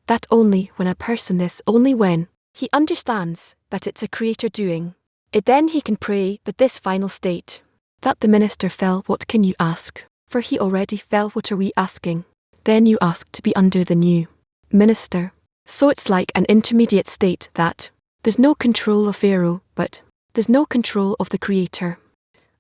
that only when a person, this only when he understands that it's a Creator doing it, then he can pray. But this final state, that the minister fell, what can you ask? For he already fell. What are we asking? Then you ask to be under the new minister. So it's like an intermediate state that there's no control of Pharaoh, but there's no control of the Creator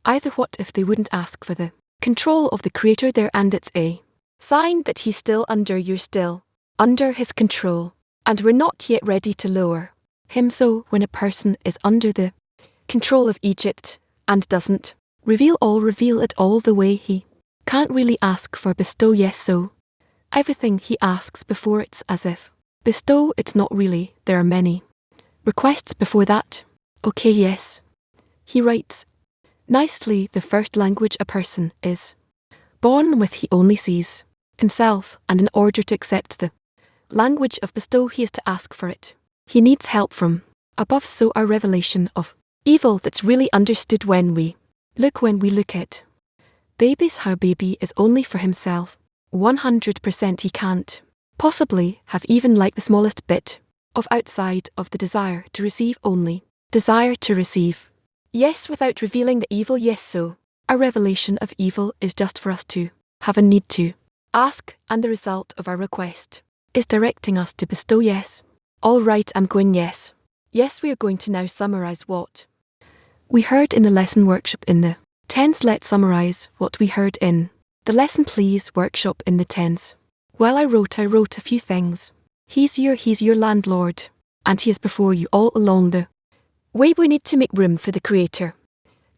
either. What if they wouldn't ask for the control of the Creator there? And it's a sign that he's still under, you're still under his control, and we're not yet ready to lower him. So when a person is under the control of Egypt and doesn't reveal it all the way, he can't really ask for bestow. Yes, so everything he asks before, it's as if bestow, it's not really. There are many requests before that. Okay, yes. He writes nicely, the first language a person is born with, he only sees himself, and in order to accept the language of bestow, he is to ask for it. He needs help from above. So our revelation of evil, that's really understood when we look at babies, how baby is only for himself 100%. He can't possibly have even like the smallest bit of outside of the desire to receive, only desire to receive. Yes, without revealing the evil. Yes, so a revelation of evil is just for us to have a need to ask, and the result of our request is directing us to bestow. Yes. All right, I'm going. Yes. Yes, we are going to now summarize what we heard in the lesson workshop in the tense. Let's summarize what we heard in the lesson, please. Workshop in the tense. Well, I wrote a few things. He's your landlord, and he is before you all along the way. We need to make room for the Creator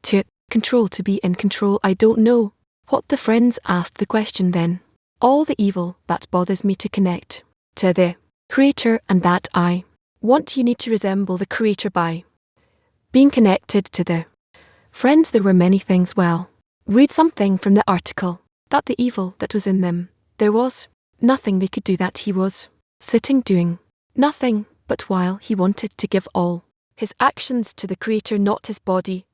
to control, to be in control. I don't know what the friends asked the question then. All the evil that bothers me to connect to the Creator, and that I Want you need to resemble the Creator by being connected to the friends. There were many things. Well, read something from the article. That the evil that was in them, there was nothing they could do that he was sitting doing nothing, but while he wanted to give all his actions to the Creator, not his body,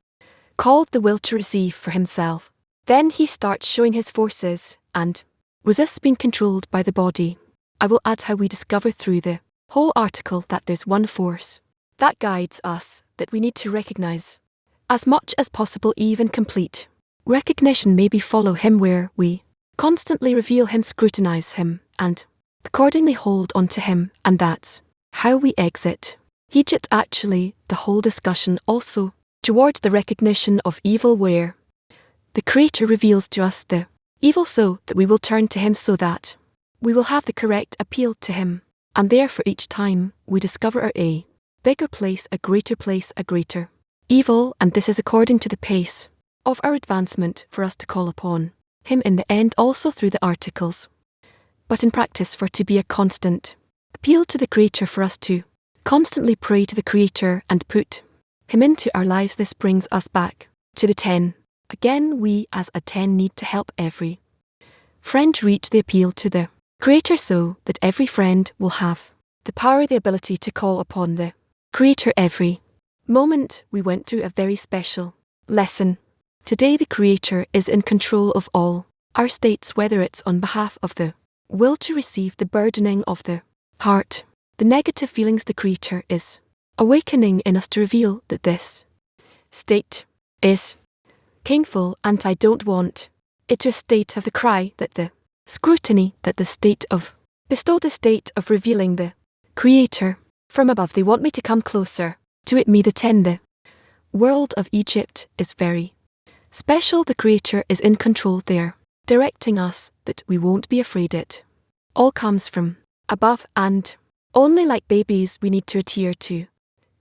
called the will to receive for himself. Then he starts showing his forces, and resists being controlled by the body. I will add how we discover through the whole article that there's one force that guides us that we need to recognize as much as possible. Even complete recognition maybe follow him, where we constantly reveal him, scrutinize him, and accordingly hold on to him, and that's how we exit Egypt. Actually, the whole discussion also towards the recognition of evil, where the Creator reveals to us the evil so that we will turn to him, so that we will have the correct appeal to him. And therefore each time we discover a bigger place, a greater evil, and this is according to the pace of our advancement for us to call upon him in the end, also through the articles. But in practice, for to be a constant appeal to the Creator, for us to constantly pray to the Creator and put him into our lives. This brings us back to the 10. Again, we as a 10 need to help every friend reach the appeal to the Creator, so that every friend will have the power, the ability to call upon the Creator every moment. We went through a very special lesson. Today the Creator is in control of all our states, whether it's on behalf of the will to receive, the burdening of the heart, the negative feelings. The Creator is awakening in us to reveal that this state is painful, and I don't want it to a state of the cry, that the scrutiny, that the state of bestow, the state of revealing the Creator from above. They want me to come closer to it, me the 10. The world of Egypt is very special. The Creator is in control there, directing us that we won't be afraid. It all comes from above, and only like babies we need to adhere to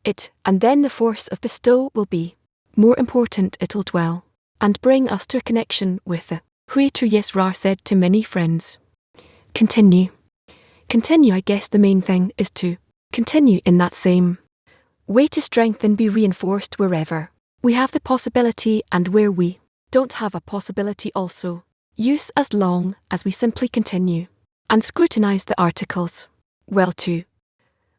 it, and then the force of bestow will be more important. It'll dwell and bring us to a connection with the Creator. Yes, Ra said to many friends, continue. I guess the main thing is to continue in that same way, to strengthen, be reinforced wherever we have the possibility, and where we don't have a possibility also use, as long as we simply continue and scrutinize the articles. Well, to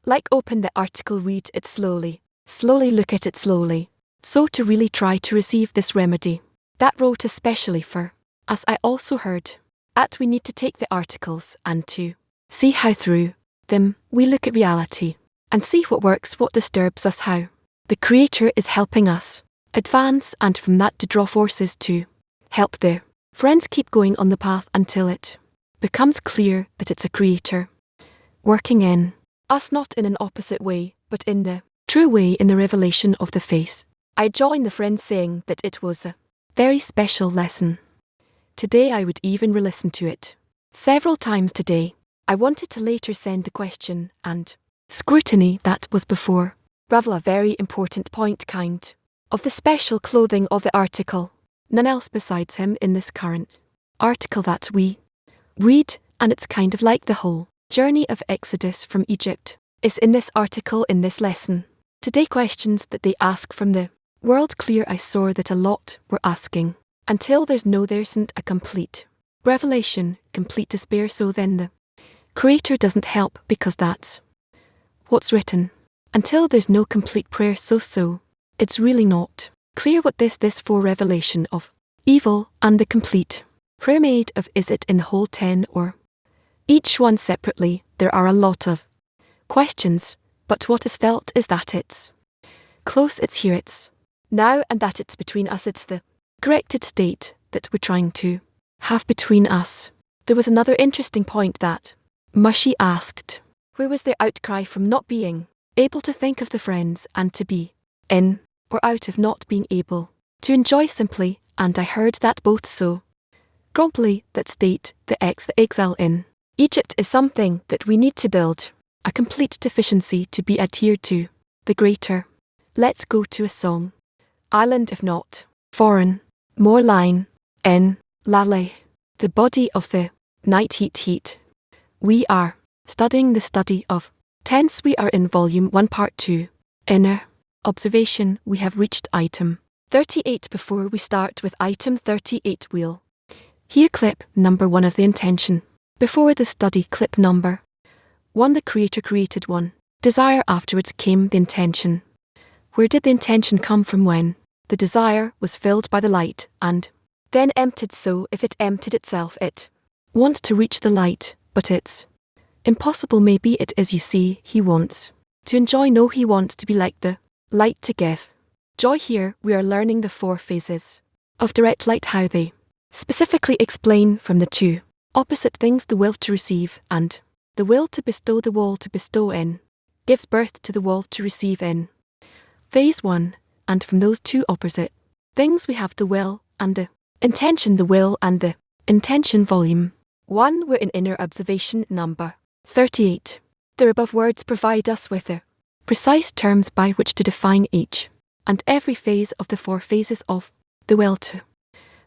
like open the article, read it slowly, look at it slowly, so to really try to receive this remedy that wrote especially for us. I also heard that we need to take the articles and to see how through them we look at reality and see what works, what disturbs us, how the Creator is helping us advance, and from that to draw forces to help the friends keep going on the path until it becomes clear that it's a Creator working in us, not in an opposite way, but in the true way, in the revelation of the face. I join the friends saying that it was a very special lesson. Today I would even re-listen to it several times today. I wanted to later send the question and scrutiny that was before Ravel, a very important point, kind of the special clothing of the article. None else besides him in this current article that we read, and it's kind of like the whole journey of Exodus from Egypt is in this article, in this lesson. Today, questions that they ask from the world clear. I saw that a lot were asking until there isn't a complete revelation, complete despair. So then the Creator doesn't help, because that's what's written. Until there's no complete prayer, so it's really not clear what this for revelation of evil and the complete prayer made of. Is it in the whole 10 or each one separately? There are a lot of questions, but what is felt is that it's close, it's here, it's now, and that it's between us. It's the corrected state that we're trying to have between us. There was another interesting point that Mushy asked, where was their outcry from not being able to think of the friends, and to be in or out of not being able to enjoy simply? And I heard that both so grumpily, that state, the exile in Egypt is something that we need to build, a complete deficiency to be adhered to the Greater. Let's go to a song. Island if not foreign, more line in Lale, the body of the night heat. We are studying the study of Tense. We are in Volume 1 Part 2. Inner observation. We have reached item 38. Before we start with item 38, we'll hear clip number 1 of the intention. Before the study, clip number 1, the creator created one desire, afterwards came the intention. Where did the intention come from? When the desire was filled by the light and then emptied. So if it emptied itself, it wants to reach the light, but it's impossible. Maybe it is. You see, he wants to enjoy. No, he wants to be like the light, to give joy. Here we are learning the 4 phases of direct light, how they specifically explain from the 2 opposite things: the will to receive and the will to bestow. The will to bestow in gives birth to the will to receive in phase 1, and from those 2 opposite things we have the will and the intention. The will and the intention. Volume 1. We're in inner observation number 38. The above words provide us with the precise terms by which to define each and every phase of the 4 phases of the will to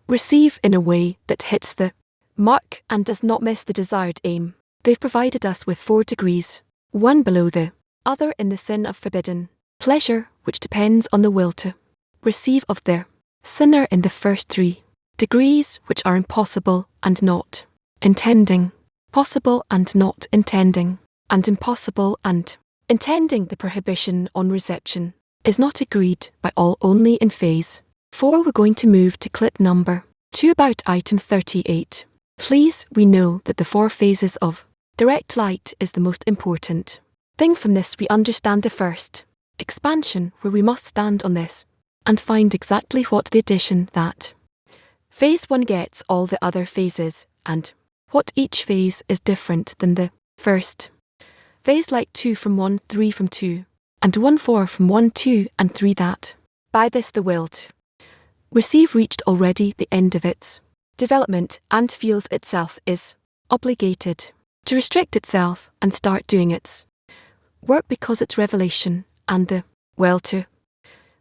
receive in a way that hits the mark and does not miss the desired aim. They've provided us with 4 degrees, one below the other, in the sin of forbidden pleasure, which depends on the will to receive of the sinner, in the first 3 degrees, which are impossible and not intending, possible and not intending, and impossible and intending. The prohibition on reception is not agreed by all, only in phase 4. We're going to move to clip number 2 about item 38. Please, we know that the 4 phases of direct light is the most important thing. From this we understand the first expansion, where we must stand on this and find exactly what the addition that phase 1 gets all the other phases, and what each phase is different than the first phase, like 2 from 1, 3 from 2, and 1, 4 from 1, 2, and 3. That by this the will to receive reached already the end of its development and feels itself is obligated to restrict itself and start doing its work, because its revelation and the will to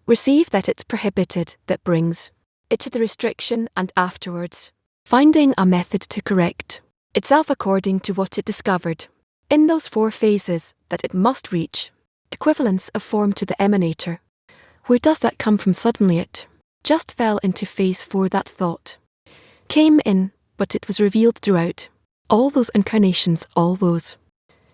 receive that it's prohibited that brings it to the restriction, and afterwards finding a method to correct itself according to what it discovered in those 4 phases, that it must reach equivalence of form to the emanator. Where does that come from? Suddenly it just fell into phase 4. That thought came in, but it was revealed throughout all those incarnations, all those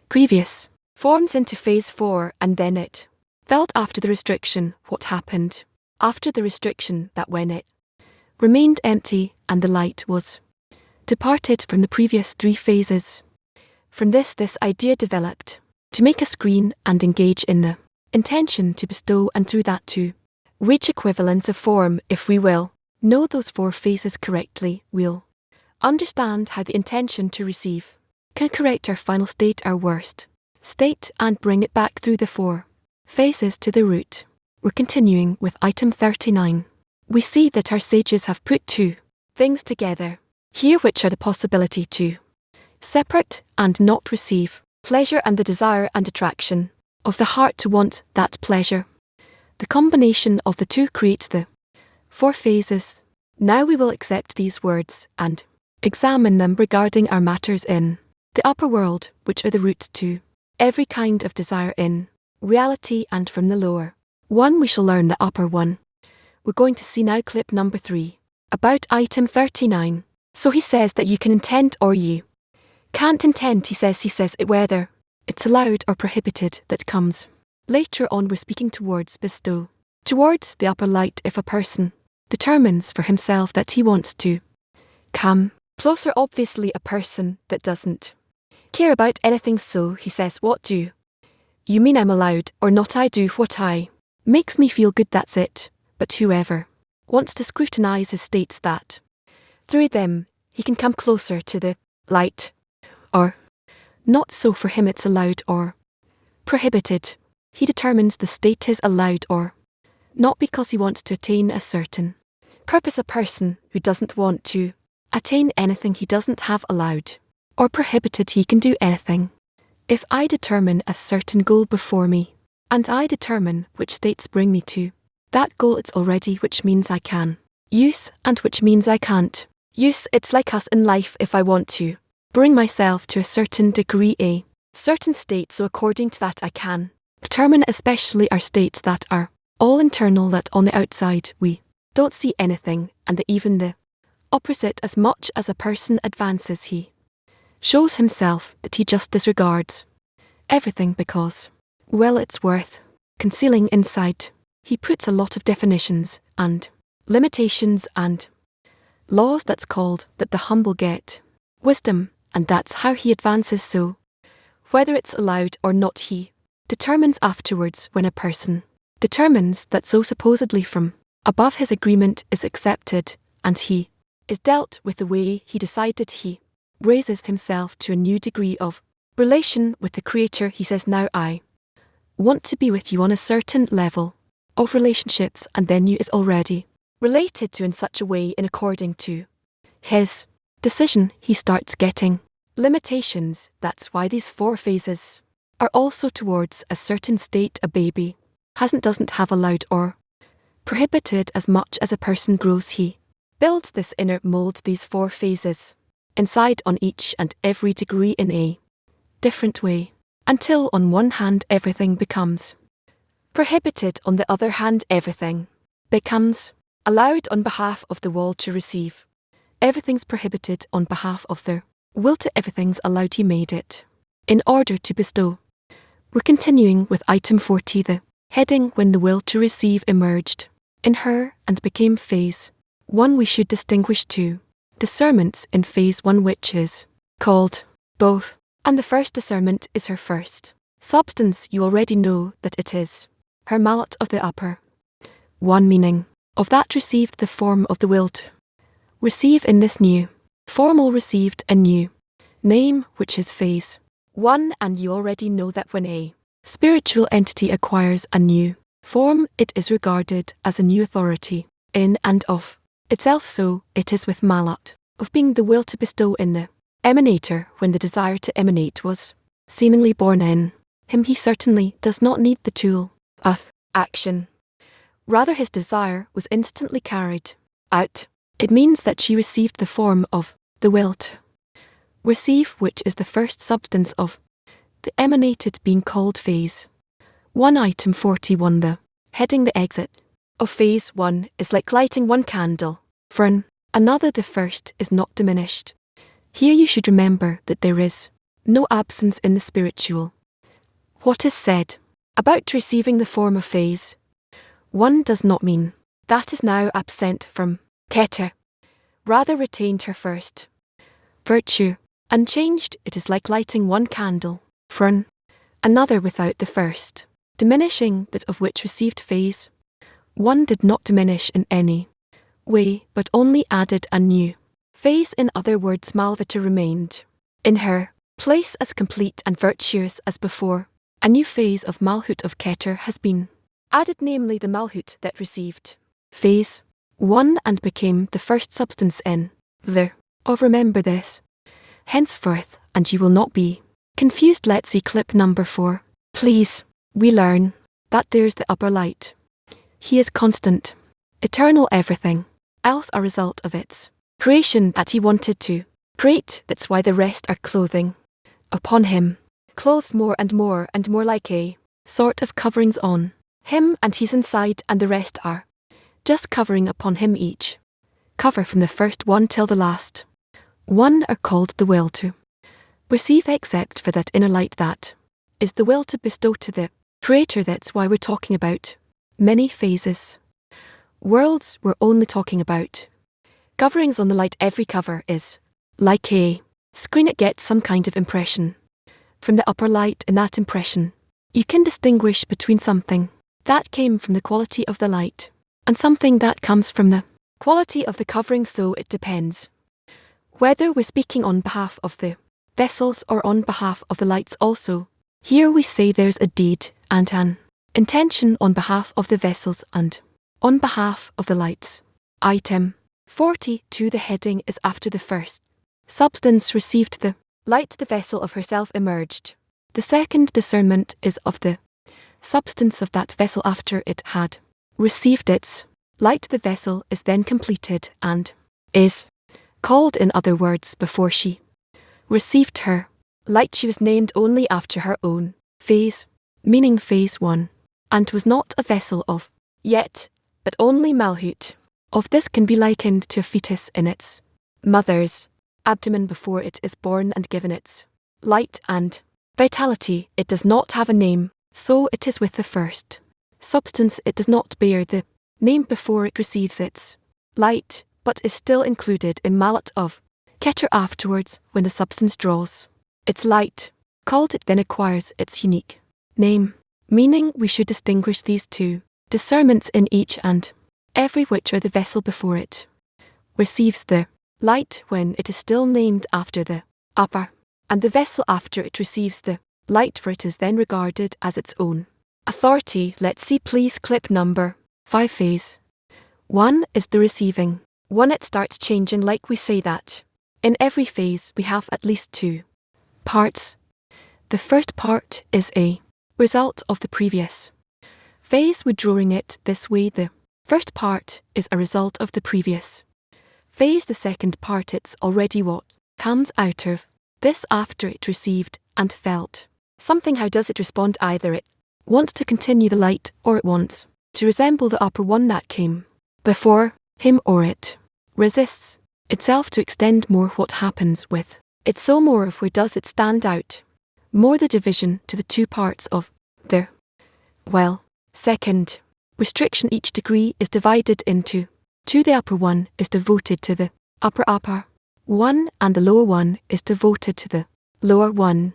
previous forms, into phase 4, and then it felt after the restriction. What happened after the restriction? That when it remained empty and the light was departed from the previous 3 phases, from this idea developed to make a screen and engage in the intention to bestow, and through that to reach equivalence of form. If we will know those 4 phases correctly, we'll understand how the intention to receive can correct our final state, our worst state, and bring it back through the 4 phases to the root. We're continuing with item 39. We see that our sages have put 2 things together here, which are the possibility to separate and not receive pleasure, and the desire and attraction of the heart to want that pleasure. The combination of the 2 creates the 4 phases. Now we will accept these words and examine them regarding our matters in the upper world, which are the roots to every kind of desire in reality, and from the lower one we shall learn the upper one. We're going to see now clip number 3 about item 39. So he says that you can intend or you can't intend. He says it whether it's allowed or prohibited that comes later on. We're speaking towards bestow, towards the upper light. If a person determines for himself that he wants to come closer, obviously a person that doesn't care about anything. So he says, what do you mean I'm allowed or not? I do what I makes me feel good, that's it. But whoever wants to scrutinize his states that through them he can come closer to the light or not. So for him it's allowed or prohibited. He determines the state is allowed or not because he wants to attain a certain purpose. A person who doesn't want to attain anything he doesn't have allowed or prohibited. He can do anything. If I determine a certain goal before me, and I determine which states bring me to that goal, it's already, which means I can use, and which means I can't use. It's like us in life. If I want to bring myself to a certain degree, a certain states, so according to that I can determine especially our states that are all internal, that on the outside we don't see anything, and that even the opposite, as much as a person advances he shows himself that he just disregards everything because, well, it's worth concealing inside. He puts a lot of definitions and limitations and laws, that's called that the humble get wisdom, and that's how he advances. So whether it's allowed or not, he determines afterwards. When a person determines that, so supposedly from above, his agreement is accepted and he is dealt with the way he decided, he raises himself to a new degree of relation with the Creator. He says, now I want to be with you on a certain level of relationships, and then you is already related to in such a way in according to his decision. He starts getting limitations. That's why these 4 phases are also towards a certain state. A baby doesn't have allowed or prohibited. As much as a person grows, he builds this inner mold, these 4 phases inside on each and every degree in a different way, until on one hand everything becomes prohibited, on the other hand everything becomes allowed on behalf of the will to receive. Everything's prohibited on behalf of the will to everything's allowed. He made it in order to bestow. We're continuing with item 40, the heading when the will to receive emerged in her and became phase 1. We should distinguish 2 discernments in phase 1, which is called both, and the first discernment is her first substance. You already know that it is her mallet of the upper 1, meaning of that received the form of the will to receive. In this new formal received a new name, which is phase 1, and you already know that when a spiritual entity acquires a new form, it is regarded as a new authority in and of itself. So it is with mallet of being the will to bestow in the emanator. When the desire to emanate was seemingly born in him, he certainly does not need the tool of action. Rather, his desire was instantly carried out. It means that she received the form of the will to receive, which is the first substance of the emanated, being called phase 1. Item 41, the heading the exit of phase 1 is like lighting one candle for another. The first is not diminished. Here you should remember that there is no absence in the spiritual. What is said about receiving the form of phase 1 does not mean that is now absent from Keter, rather retained her first virtue unchanged. It is like lighting one candle for another without the first diminishing, that of which received phase 1 did not diminish in any way, but only added a new phase. In other words, Malvita remained in her place as complete and virtuous as before. A new phase of Malhut of Keter has been added, namely the Malhut that received phase 1 and became the first substance in the of. Remember this henceforth, and you will not be confused. Let's see clip number 4, please. We learn that there's the upper light. He is constant, eternal, everything else a result of its creation that he wanted to create. That's why the rest are clothing upon him. Clothes more and more and more, like a sort of coverings on him, and he's inside, and the rest are just covering upon him. Each cover from the first one till the last one are called the will to receive, except for that inner light that is the will to bestow to the Creator. That's why we're talking about many phases. Worlds, we're only talking about coverings on the light. Every cover is like a screen. It gets some kind of impression from the upper light. In that impression, you can distinguish between something that came from the quality of the light and something that comes from the quality of the covering. So it depends whether we're speaking on behalf of the vessels or on behalf of the lights. Also, here we say there's a deed and an intention on behalf of the vessels and on behalf of the lights. Item 42, the heading is after the first substance received the light, the vessel of herself emerged. The second discernment is of the substance of that vessel after it had received its light. The vessel is then completed and is called, in other words, before she received her Light she was named only after her own phase, meaning phase 1, and was not a vessel of yet, but only malhut. Of this can be likened to a fetus in its mother's abdomen before it is born and given its light and vitality. It does not have a name, so it is with the first substance. It does not bear the name before it receives its light, but is still included in malat of Keter afterwards when the substance draws its light. Called it then acquires its unique name, meaning we should distinguish these two discernments in each and every, which are the vessel before it receives the light when it is still named after the upper, and the vessel after it receives the light, for it is then regarded as its own authority. Let's see please clip number 5. Phase 1 is the receiving one. It starts changing like we say that in every phase we have at least two parts. The first part is a result of the previous phase. Withdrawing it this way, the first part is a result of the previous phase. The second part, it's already what comes out of this after it received and felt something. How does it respond? Either it wants to continue the light, or it wants to resemble the upper one that came before him, or it resists itself to extend more. What happens with it? So more of where does it stand out? More the division to the two parts of the second restriction. Each degree is divided into two. The upper one is devoted to the upper one, and the lower one is devoted to the lower one.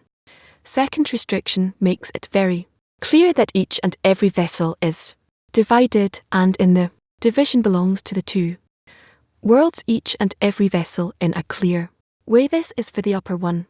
Second restriction makes it very clear that each and every vessel is divided, and in the division belongs to the two worlds, each and every vessel in a clear way. This is for the upper one.